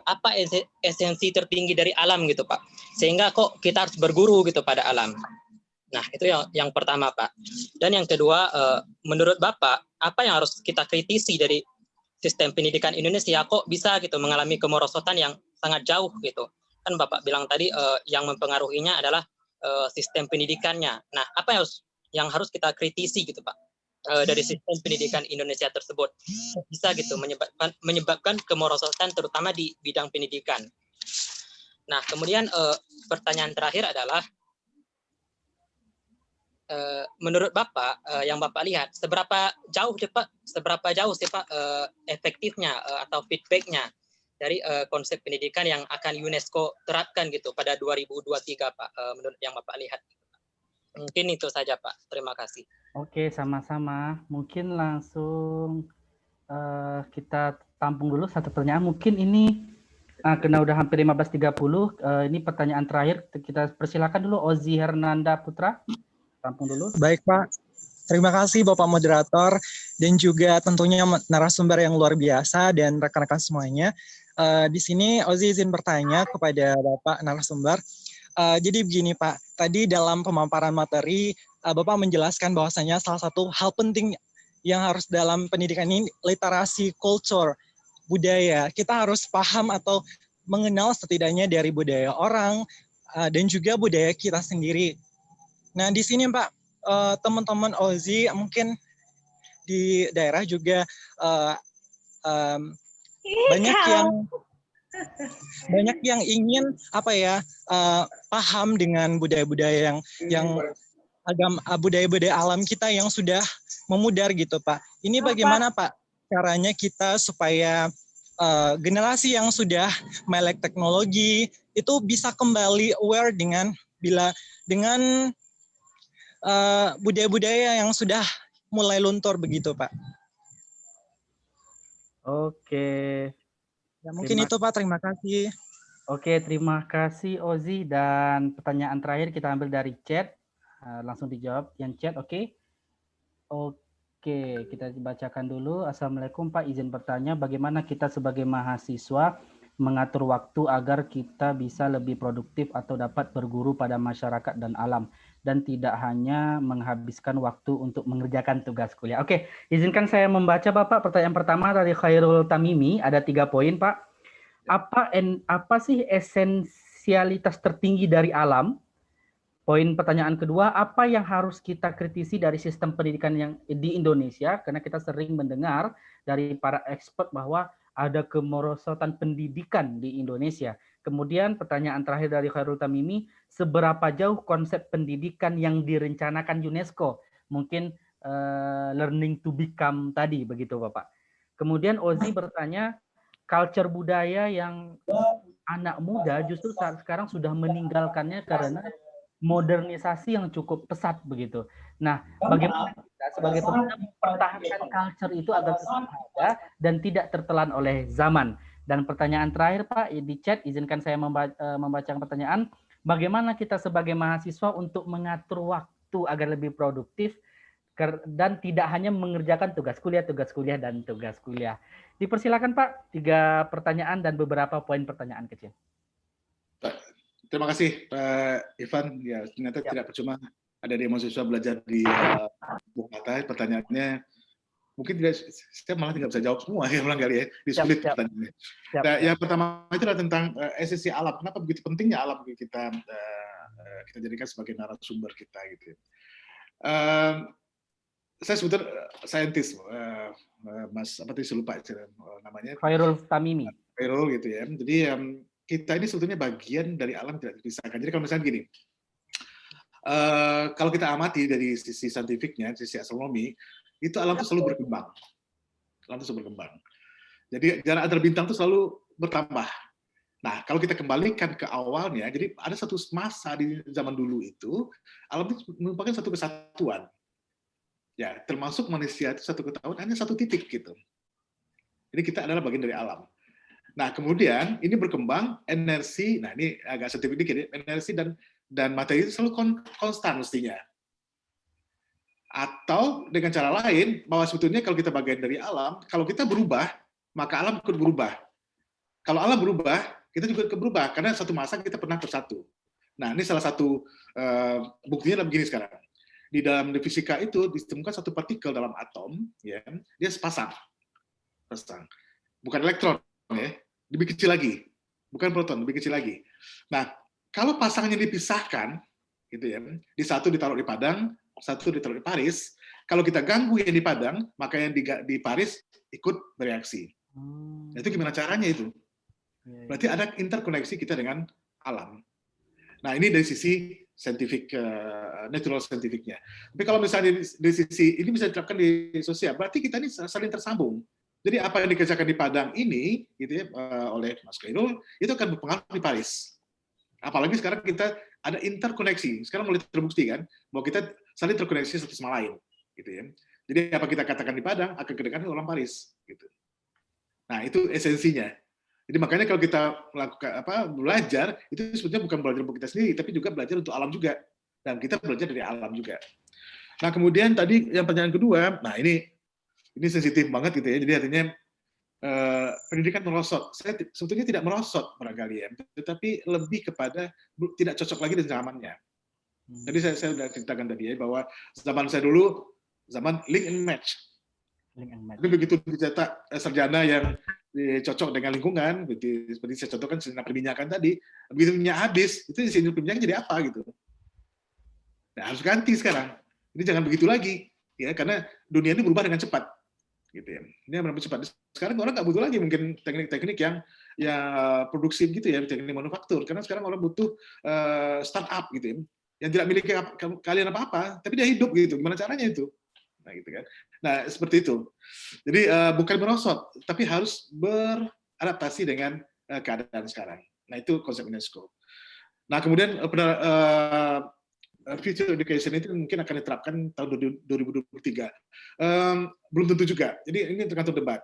apa esensi tertinggi dari alam gitu Pak. Sehingga kok kita harus berguru gitu pada alam. Nah, itu yang pertama Pak. Dan yang kedua, menurut Bapak, apa yang harus kita kritisi dari sistem pendidikan Indonesia kok bisa gitu mengalami kemerosotan yang sangat jauh gitu. Kan Bapak bilang tadi yang mempengaruhinya adalah sistem pendidikannya. Nah, apa yang harus kita kritisi gitu Pak dari sistem pendidikan Indonesia tersebut bisa gitu menyebabkan kemerosotan terutama di bidang pendidikan. Nah, kemudian pertanyaan terakhir adalah menurut Bapak yang Bapak lihat seberapa jauh sih Pak efektifnya atau feedbacknya dari konsep pendidikan yang akan UNESCO terapkan gitu pada 2023 Pak menurut yang Bapak lihat. Mungkin itu saja Pak. Terima kasih. Oke, sama-sama. Mungkin langsung kita tampung dulu satu pertanyaan. Mungkin ini karena udah hampir 15.30, ini pertanyaan terakhir. Kita persilakan dulu Ozi Hernanda Putra. Tampung dulu. Baik Pak. Terima kasih Bapak Moderator dan juga tentunya narasumber yang luar biasa dan rekan-rekan semuanya. Di sini Ozi izin bertanya kepada Bapak narasumber. Jadi begini Pak, tadi dalam pemaparan materi Bapak menjelaskan bahwasanya salah satu hal penting yang harus dalam pendidikan ini literasi culture, budaya. Kita harus paham atau mengenal setidaknya dari budaya orang dan juga budaya kita sendiri. Nah di sini Pak, teman-teman Ozi mungkin di daerah juga banyak yang ingin paham dengan budaya-budaya yang budaya-budaya alam kita yang sudah memudar gitu Pak. Ini bagaimana Pak caranya kita supaya generasi yang sudah melek teknologi itu bisa kembali aware dengan budaya-budaya yang sudah mulai luntur begitu Pak. Oke. Ya, mungkin itu Pak, terima kasih. Oke, terima kasih Ozi. Dan pertanyaan terakhir kita ambil dari chat. Langsung dijawab yang chat, oke? Oke, kita bacakan dulu. Assalamualaikum Pak, izin bertanya bagaimana kita sebagai mahasiswa mengatur waktu agar kita bisa lebih produktif atau dapat berguru pada masyarakat dan alam dan tidak hanya menghabiskan waktu untuk mengerjakan tugas kuliah. Oke, izinkan saya membaca Bapak. Pertanyaan pertama dari Khairul Tamimi, ada 3 poin Pak. Apa sih esensialitas tertinggi dari alam? Poin pertanyaan kedua, apa yang harus kita kritisi dari sistem pendidikan yang di Indonesia? Karena kita sering mendengar dari para expert bahwa ada kemerosotan pendidikan di Indonesia. Kemudian pertanyaan terakhir dari Khairul Tamimi, seberapa jauh konsep pendidikan yang direncanakan UNESCO? Mungkin learning to become tadi, begitu Bapak. Kemudian Ozi bertanya, culture budaya yang anak muda justru saat sekarang sudah meninggalkannya karena modernisasi yang cukup pesat begitu. Nah, bagaimana kita sebagai pemuda mempertahankan culture itu agar tetap ada dan tidak tertelan oleh zaman? Dan pertanyaan terakhir Pak di chat, izinkan saya membaca pertanyaan. bagaimana kita sebagai mahasiswa untuk mengatur waktu agar lebih produktif dan tidak hanya mengerjakan tugas kuliah, dan tugas kuliah. Dipersilakan Pak, 3 pertanyaan dan beberapa poin pertanyaan kecil. Terima kasih Pak Ivan. Ya, ternyata tidak percuma ada di mahasiswa belajar di Bukata. Pertanyaannya mungkin tidak, saya malah tidak bisa jawab semua ya barangkali ya, disulit pertanyaannya. Nah, yang pertama itu adalah tentang esensi alam. Kenapa begitu pentingnya alam kita jadikan sebagai narasumber kita gitu. Saya sebetulnya saintis, Mas apa tadi saya lupa namanya. Khairul Tamimi. Khairul gitu ya. Jadi kita ini sebetulnya bagian dari alam tidak dipisahkan. Jadi kalau misalnya gini, kalau kita amati dari sisi saintifiknya, sisi astronomi, itu alam itu selalu berkembang. Alam itu selalu berkembang. Jadi jarak antar bintang itu selalu bertambah. Nah, kalau kita kembalikan ke awalnya, jadi ada satu masa di zaman dulu itu, alam itu merupakan satu kesatuan. Ya, termasuk manusia itu satu ketahuan hanya satu titik gitu. Jadi kita adalah bagian dari alam. Nah, kemudian ini berkembang energi. Nah, ini agak saintifik dikit ya. Energi dan materi itu selalu konstan mestinya. Atau dengan cara lain, bahwa sebetulnya kalau kita bagian dari alam, kalau kita berubah, maka alam ikut berubah. Kalau alam berubah, kita juga ikut berubah karena satu masa kita pernah bersatu. Nah, ini salah satu buktinya adalah begini sekarang. Di dalam fisika itu ditemukan satu partikel dalam atom, ya, dia sepasang, bukan elektron, ya, lebih kecil lagi, bukan proton, lebih kecil lagi. Nah, kalau pasangannya dipisahkan, gitu ya, di satu ditaruh di Padang, satu ditaruh di Paris. Kalau kita ganggu yang di Padang, maka yang di Paris ikut bereaksi. Nah, itu gimana caranya itu? Berarti ada interkoneksi kita dengan alam. Nah, ini dari sisi scientific, natural scientificnya. Tapi kalau misalnya dari sisi ini bisa diterapkan di sosial, berarti kita ini saling tersambung. Jadi apa yang dikerjakan di Padang ini, gitu ya, oleh Mas Khairul, itu akan berpengaruh di Paris. Apalagi sekarang kita ada interkoneksi. Sekarang mulai terbukti kan, bahwa kita saling terkoneksi satu sama lain, gitu ya. Jadi apa kita katakan di Padang akan kedengaran orang Paris, gitu. Nah, itu esensinya. Jadi makanya kalau kita melakukan belajar, itu sebetulnya bukan belajar untuk kita sendiri, tapi juga belajar untuk alam juga. Dan kita belajar dari alam juga. Nah, kemudian tadi yang pertanyaan kedua, nah ini sensitif banget gitu ya. Jadi artinya pendidikan merosot. Saya sebetulnya tidak merosot barangkali ya, tetapi lebih kepada tidak cocok lagi dengan zamannya. Tadi saya sudah ceritakan tadi ya, bahwa zaman saya dulu, zaman link and match. Tapi begitu dicetak sarjana yang cocok dengan lingkungan, seperti saya contohkan sarjana perminyakan tadi, begitu minyak habis, itu insinyur perminyakan jadi apa gitu. Nah, harus ganti sekarang. Ini jangan begitu lagi, ya, karena dunia ini berubah dengan cepat, gitu ya. Ini yang berubah cepat. Sekarang orang nggak butuh lagi mungkin teknik-teknik yang produksi gitu ya, teknik manufaktur, karena sekarang orang butuh startup gitu ya, yang tidak miliki kalian apa-apa, tapi dia hidup gitu. Gimana caranya itu? Nah, gitu kan. Nah, seperti itu. Jadi bukan merosot, tapi harus beradaptasi dengan keadaan sekarang. Nah, itu konsep UNESCO. Nah, kemudian future education itu mungkin akan diterapkan tahun 2023. Belum tentu juga. Jadi ini tergantung debat.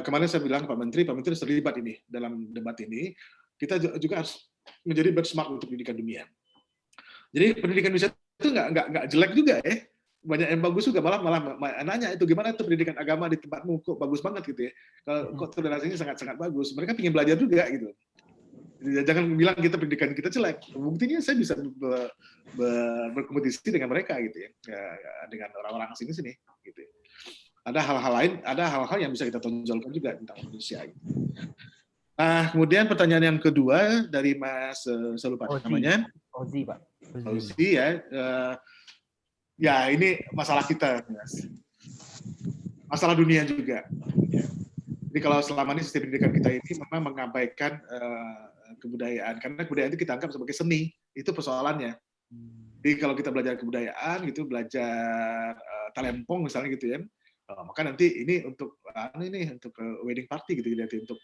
Kemarin saya bilang Pak Menteri terlibat ini dalam debat ini. Kita juga harus menjadi benchmark untuk pendidikan dunia. Jadi pendidikan Indonesia itu nggak jelek juga ya. Banyak yang bagus juga, malah nanya itu gimana tuh pendidikan agama di tempatmu, kok bagus banget gitu ya, kok toleransinya sangat bagus, mereka ingin belajar juga gitu. Jadi, jangan bilang kita pendidikan kita jelek, buktinya saya bisa berkompetisi dengan mereka gitu ya, dengan orang-orang asing di sini gitu. Ada hal-hal lain, ada hal-hal yang bisa kita tonjolkan juga tentang Indonesia gitu. Nah, kemudian pertanyaan yang kedua dari Mas, saya lupa namanya, Ozi, Pak. Ozi ya. Ya, ini masalah kita, Mas. Masalah dunia juga. Ya. Jadi kalau selama ini sistem pendidikan kita ini memang mengabaikan kebudayaan, karena kebudayaan itu kita anggap sebagai seni, itu persoalannya. Jadi kalau kita belajar kebudayaan, gitu, belajar talempong misalnya gitu ya, maka nanti ini untuk wedding party gitu, jadi untuk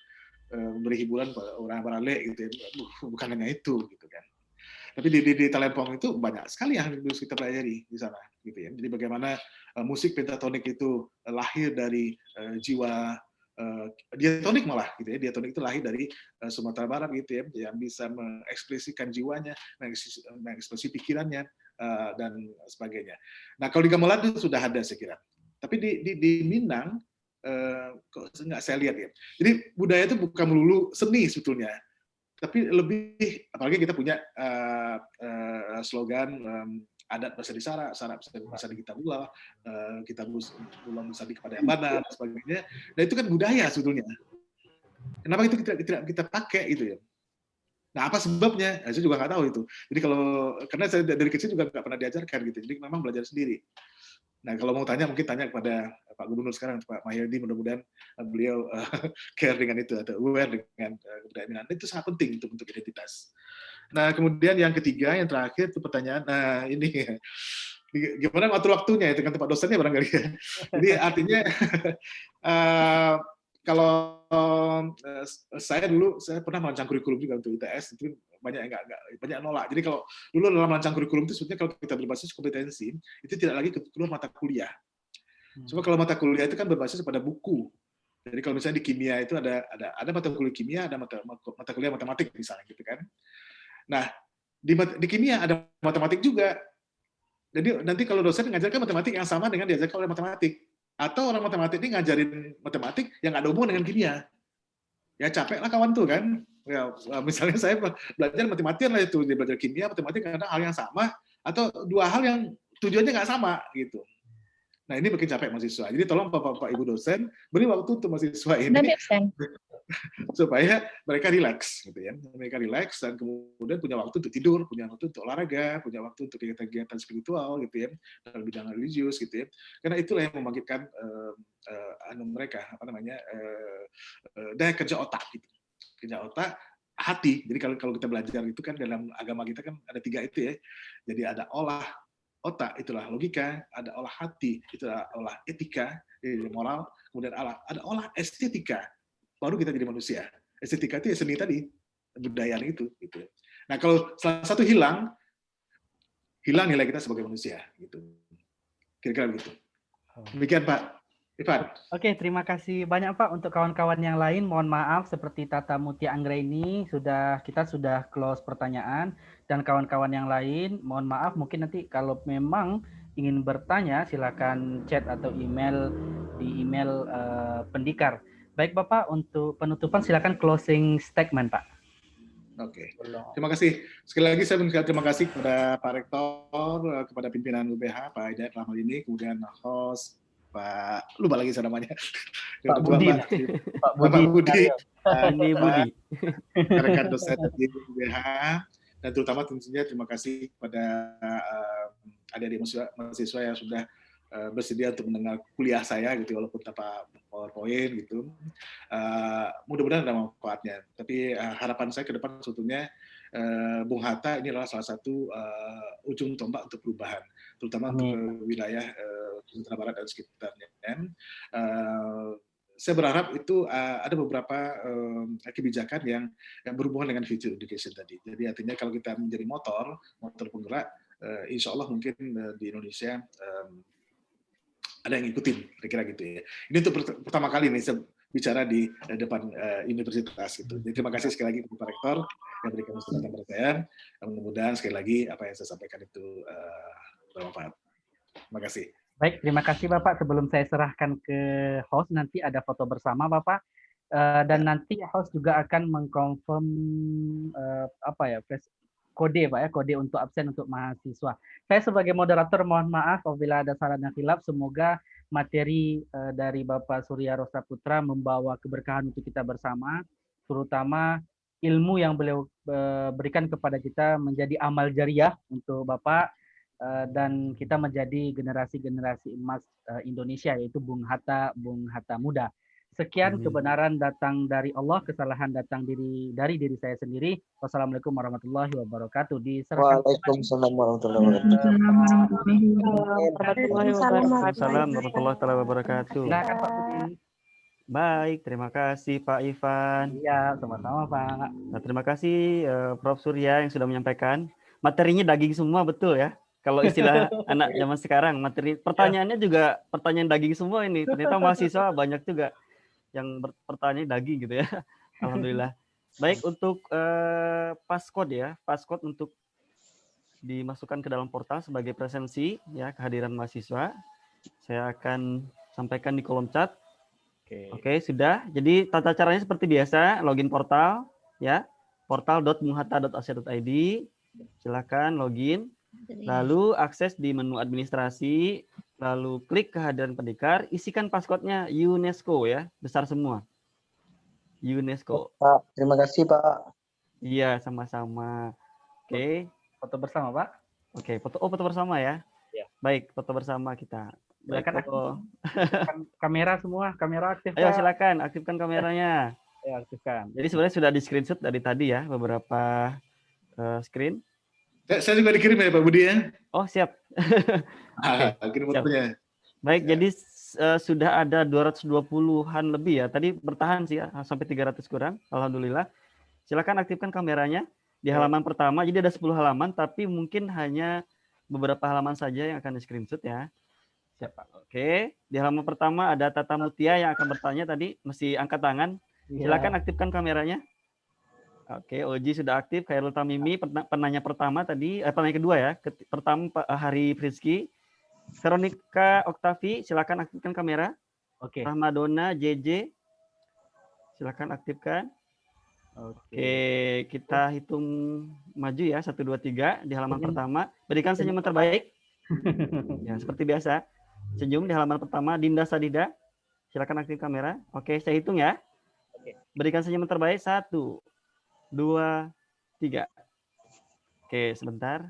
memberi hiburan orang barale gitu ya, bukan hanya itu gitu kan. Tapi di talempong itu banyak sekali yang harus kita pelajari di sana, gitu ya. Jadi bagaimana musik pentatonik itu lahir dari jiwa diatonik malah gitu ya. Diatonik itu lahir dari Sumatera Barat gitu ya, yang bisa mengekspresikan jiwanya, mengekspresi pikirannya dan sebagainya. Nah kalau di gamelan itu sudah ada saya kira, tapi di Minang kok nggak saya lihat ya. Jadi budaya itu bukan melulu seni sebetulnya, tapi lebih, apalagi kita punya slogan adat bahasa di Sara, Sara bahasa di kita Bula, kita Bula bisa di kepada yang mana, dan sebagainya. Dan itu kan budaya sebetulnya. Kenapa itu tidak kita pakai itu ya? Nah apa sebabnya? Saya juga nggak tahu itu. Jadi karena saya dari kecil juga nggak pernah diajarkan gitu. Jadi memang belajar sendiri. Nah kalau mau tanya mungkin tanya kepada Pak Gubernur sekarang, Pak Mahyadi, mudah-mudahan beliau care dengan itu atau aware dengan kebudayaan Minang. Itu sangat penting untuk bentuk identitas. Nah kemudian yang ketiga, yang terakhir itu pertanyaan. Nah ini gimana ngatur waktunya itu kan tempat dosennya barangkali ya. Jadi artinya kalau saya pernah merancang kurikulum juga untuk ITS, itu banyak yang nolak. Jadi kalau dulu dalam merancang kurikulum itu sebetulnya kalau kita berbasis kompetensi itu tidak lagi keluar mata kuliah. Cuma kalau mata kuliah itu kan berbasis pada buku. Jadi kalau misalnya di kimia itu ada mata kuliah kimia, ada mata kuliah matematik misalnya gitu kan. Nah di kimia ada matematik juga. Jadi nanti kalau dosen mengajarkan matematik yang sama dengan diajarkan oleh matematik, atau orang matematik ini ngajarin matematik yang ada hubungan dengan kimia. Ya capek lah kawan tuh kan. Ya, misalnya saya belajar matematian lah itu, dia belajar kimia, matematik kadang hal yang sama, atau dua hal yang tujuannya nggak sama gitu. Nah ini bikin capek mahasiswa. Jadi tolong Bapak Ibu dosen beri waktu untuk mahasiswa ini supaya mereka rileks, gitu ya. Mereka rileks dan kemudian punya waktu untuk tidur, punya waktu untuk olahraga, punya waktu untuk kegiatan spiritual, gitu ya, dalam bidang religius, gitu ya. Karena itulah yang membangkitkan mereka daya kerja otak, gitu. Kerja otak, hati. Jadi kalau kita belajar itu kan dalam agama kita kan ada 3 itu ya. Jadi ada olah otak, itulah logika, ada olah hati, itulah olah etika, moral, kemudian ada olah estetika, baru kita jadi manusia. Estetika itu ya seni tadi, budaya itu. Gitu. Nah kalau salah satu hilang nilai kita sebagai manusia. Gitu. Kira-kira begitu. Demikian Pak Ivan. Oke, terima kasih banyak Pak. Untuk kawan-kawan yang lain, mohon maaf seperti Tata Mutia Anggraini kita sudah close pertanyaan, dan kawan-kawan yang lain, mohon maaf mungkin nanti kalau memang ingin bertanya silakan chat atau email di email Pendikar. Baik Bapak, untuk penutupan silakan closing statement Pak. Oke, terima kasih. Sekali lagi saya mengucapkan terima kasih kepada Pak Rektor, kepada pimpinan UBH, Pak Hidayat Rahmal ini, kemudian host, Pak, lupa lagi saya namanya. Pak Budi. Pak Budi. Rekan dosen di UBH, dan terutama tentunya terima kasih kepada adik-adik mahasiswa yang sudah bersedia untuk mendengar kuliah saya gitu, walaupun tanpa PowerPoint gitu. Mudah-mudahan ada manfaatnya. Tapi harapan saya ke depan sebetulnya Bung Hatta ini adalah salah satu ujung tombak untuk perubahan, terutama untuk wilayah Sumatera Barat dan sekitarnya. Saya berharap itu ada beberapa kebijakan yang berhubungan dengan future education tadi. Jadi artinya kalau kita menjadi motor penggerak, insya Allah mungkin di Indonesia ada yang ngikutin, kira-kira gitu ya. Ini untuk pertama kali nih saya bicara di depan universitas gitu. Jadi terima kasih sekali lagi kepada Pak Rektor yang berikan kesempatan pada saya. Mudah-mudahan sekali lagi apa yang saya sampaikan itu bermanfaat. Terima kasih. Baik, terima kasih Bapak. Sebelum saya serahkan ke host, nanti ada foto bersama Bapak. Dan nanti host juga akan mengkonfirm kode Pak ya, kode untuk absen untuk mahasiswa. Saya sebagai moderator mohon maaf apabila ada salah dan khilaf. Semoga materi dari Bapak Surya Rosa Putra membawa keberkahan untuk kita bersama, terutama ilmu yang beliau berikan kepada kita menjadi amal jariah untuk Bapak, dan kita menjadi generasi-generasi emas Indonesia, yaitu Bung Hatta Muda. Sekian, kebenaran datang dari Allah, kesalahan datang dari diri saya sendiri. Wassalamualaikum warahmatullahi wabarakatuh. Waalaikumsalam warahmatullahi wabarakatuh. Silakan Pak Budi. Baik, terima kasih Pak Ivan. Iya, sama-sama Pak. Nah, terima kasih Prof. Surya yang sudah menyampaikan. Materinya daging semua, betul ya? Kalau istilah anak zaman sekarang, materi pertanyaannya juga pertanyaan daging semua ini. Ternyata mahasiswa banyak juga. pertanyaan daging gitu ya. Alhamdulillah. Baik, untuk passcode ya, passcode untuk dimasukkan ke dalam portal sebagai presensi ya kehadiran mahasiswa. Saya akan sampaikan di kolom chat. Oke, sudah. Jadi tata caranya seperti biasa, login portal ya, portal.muhatta.ac.id. Silakan login. Lalu akses di menu administrasi, lalu klik kehadiran pendekar, isikan passcode-nya UNESCO ya, besar semua. UNESCO. Pak, terima kasih Pak. Iya, sama-sama. Oke. Foto bersama, Pak. Oke, foto bersama ya. Ya. Baik, foto bersama kita. Baik, Silakan kamera semua, kamera aktif. Ayo Pak. silakan aktifkan kameranya. Ya, aktifkan. Jadi sebenarnya sudah di screenshot dari tadi ya, beberapa screen. Saya juga dikirim ya Pak Budi ya. Oh, siap. Kirim fotonya. Baik, jadi sudah ada 220-an lebih ya. Tadi bertahan sih ya, sampai 300 kurang. Alhamdulillah. Silakan aktifkan kameranya di halaman pertama. Jadi ada 10 halaman, tapi mungkin hanya beberapa halaman saja yang akan di screenshot ya. Siap, Pak. Oke, di halaman pertama ada Tata Mutia yang akan bertanya tadi, mesti angkat tangan. Silakan aktifkan kameranya. Oke, Oji sudah aktif. Khairul Tamimi penanya pertama tadi, penanya kedua ya. Pertama Pak Hari Frizky. Veronica Oktavi, silakan aktifkan kamera. Oke. Rahmadona JJ, silakan aktifkan. Oke, kita hitung maju ya, 1, 2, 3 di halaman pertama. Berikan senyuman terbaik. Ya, seperti biasa. Senyum di halaman pertama. Dinda Sadida, silakan aktifkan kamera. Oke, saya hitung ya. Berikan senyuman terbaik. 1, 2, 3. Oke, sebentar.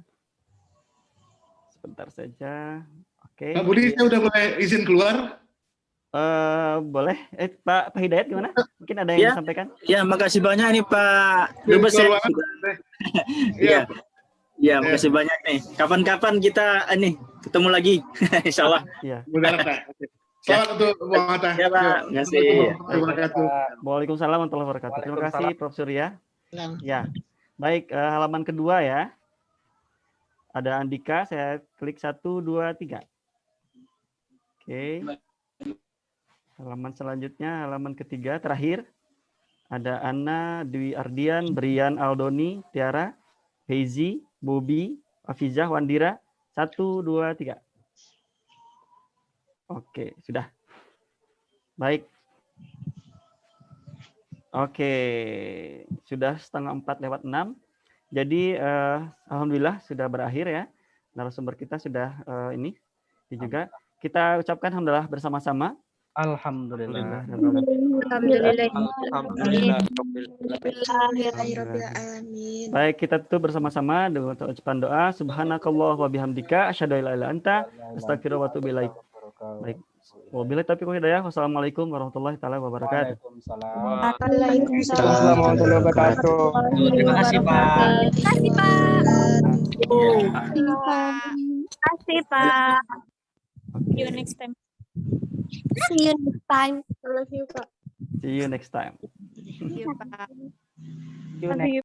Sebentar saja. Oke. Pak Budi, saya udah mulai izin keluar. Boleh. Pak Hidayat gimana? Mungkin ada yang disampaikan? Ya, makasih banyak nih Pak Dubes ya. Iya. Ya, makasih banyak nih. Kapan-kapan kita ketemu lagi, Insya Allah. Iya. Selamat untuk Bung Hatta. Ya, Pak. Terima kasih. Terima kasih. Waalaikumsalam warahmatullahi wabarakatuh. Terima kasih, Prof. Surya. Ya. Baik, halaman kedua ya. Ada Andika, saya klik 1, 2, 3. Oke. Halaman selanjutnya, halaman ketiga, terakhir. Ada Anna, Dwi Ardian, Brian Aldoni, Tiara, Heizi, Bobi, Afizah, Wandira. 1, 2, 3. Oke, sudah. Baik. Oke, sudah 3:45. Jadi alhamdulillah sudah berakhir ya. Narasumber kita sudah ini juga. Kita ucapkan alhamdulillah bersama-sama. Alhamdulillah. Baik, kita tutup bersama-sama dengan ucapan doa. Subhanakallah wa bihamdika asyhadu an la ilaha illa anta astaghfiruka wa atubu ilaik. Baik. Wabillahi taufiq wal hidayah. Wassalamualaikum warahmatullahi taala wabarakatuh. Waalaikumsalam warahmatullahi wabarakatuh. Terima kasih, Pak. Terima kasih, Pak. Terima kasih, Pak. See you next time. See you next time. See you next time. See you, Pak. See you next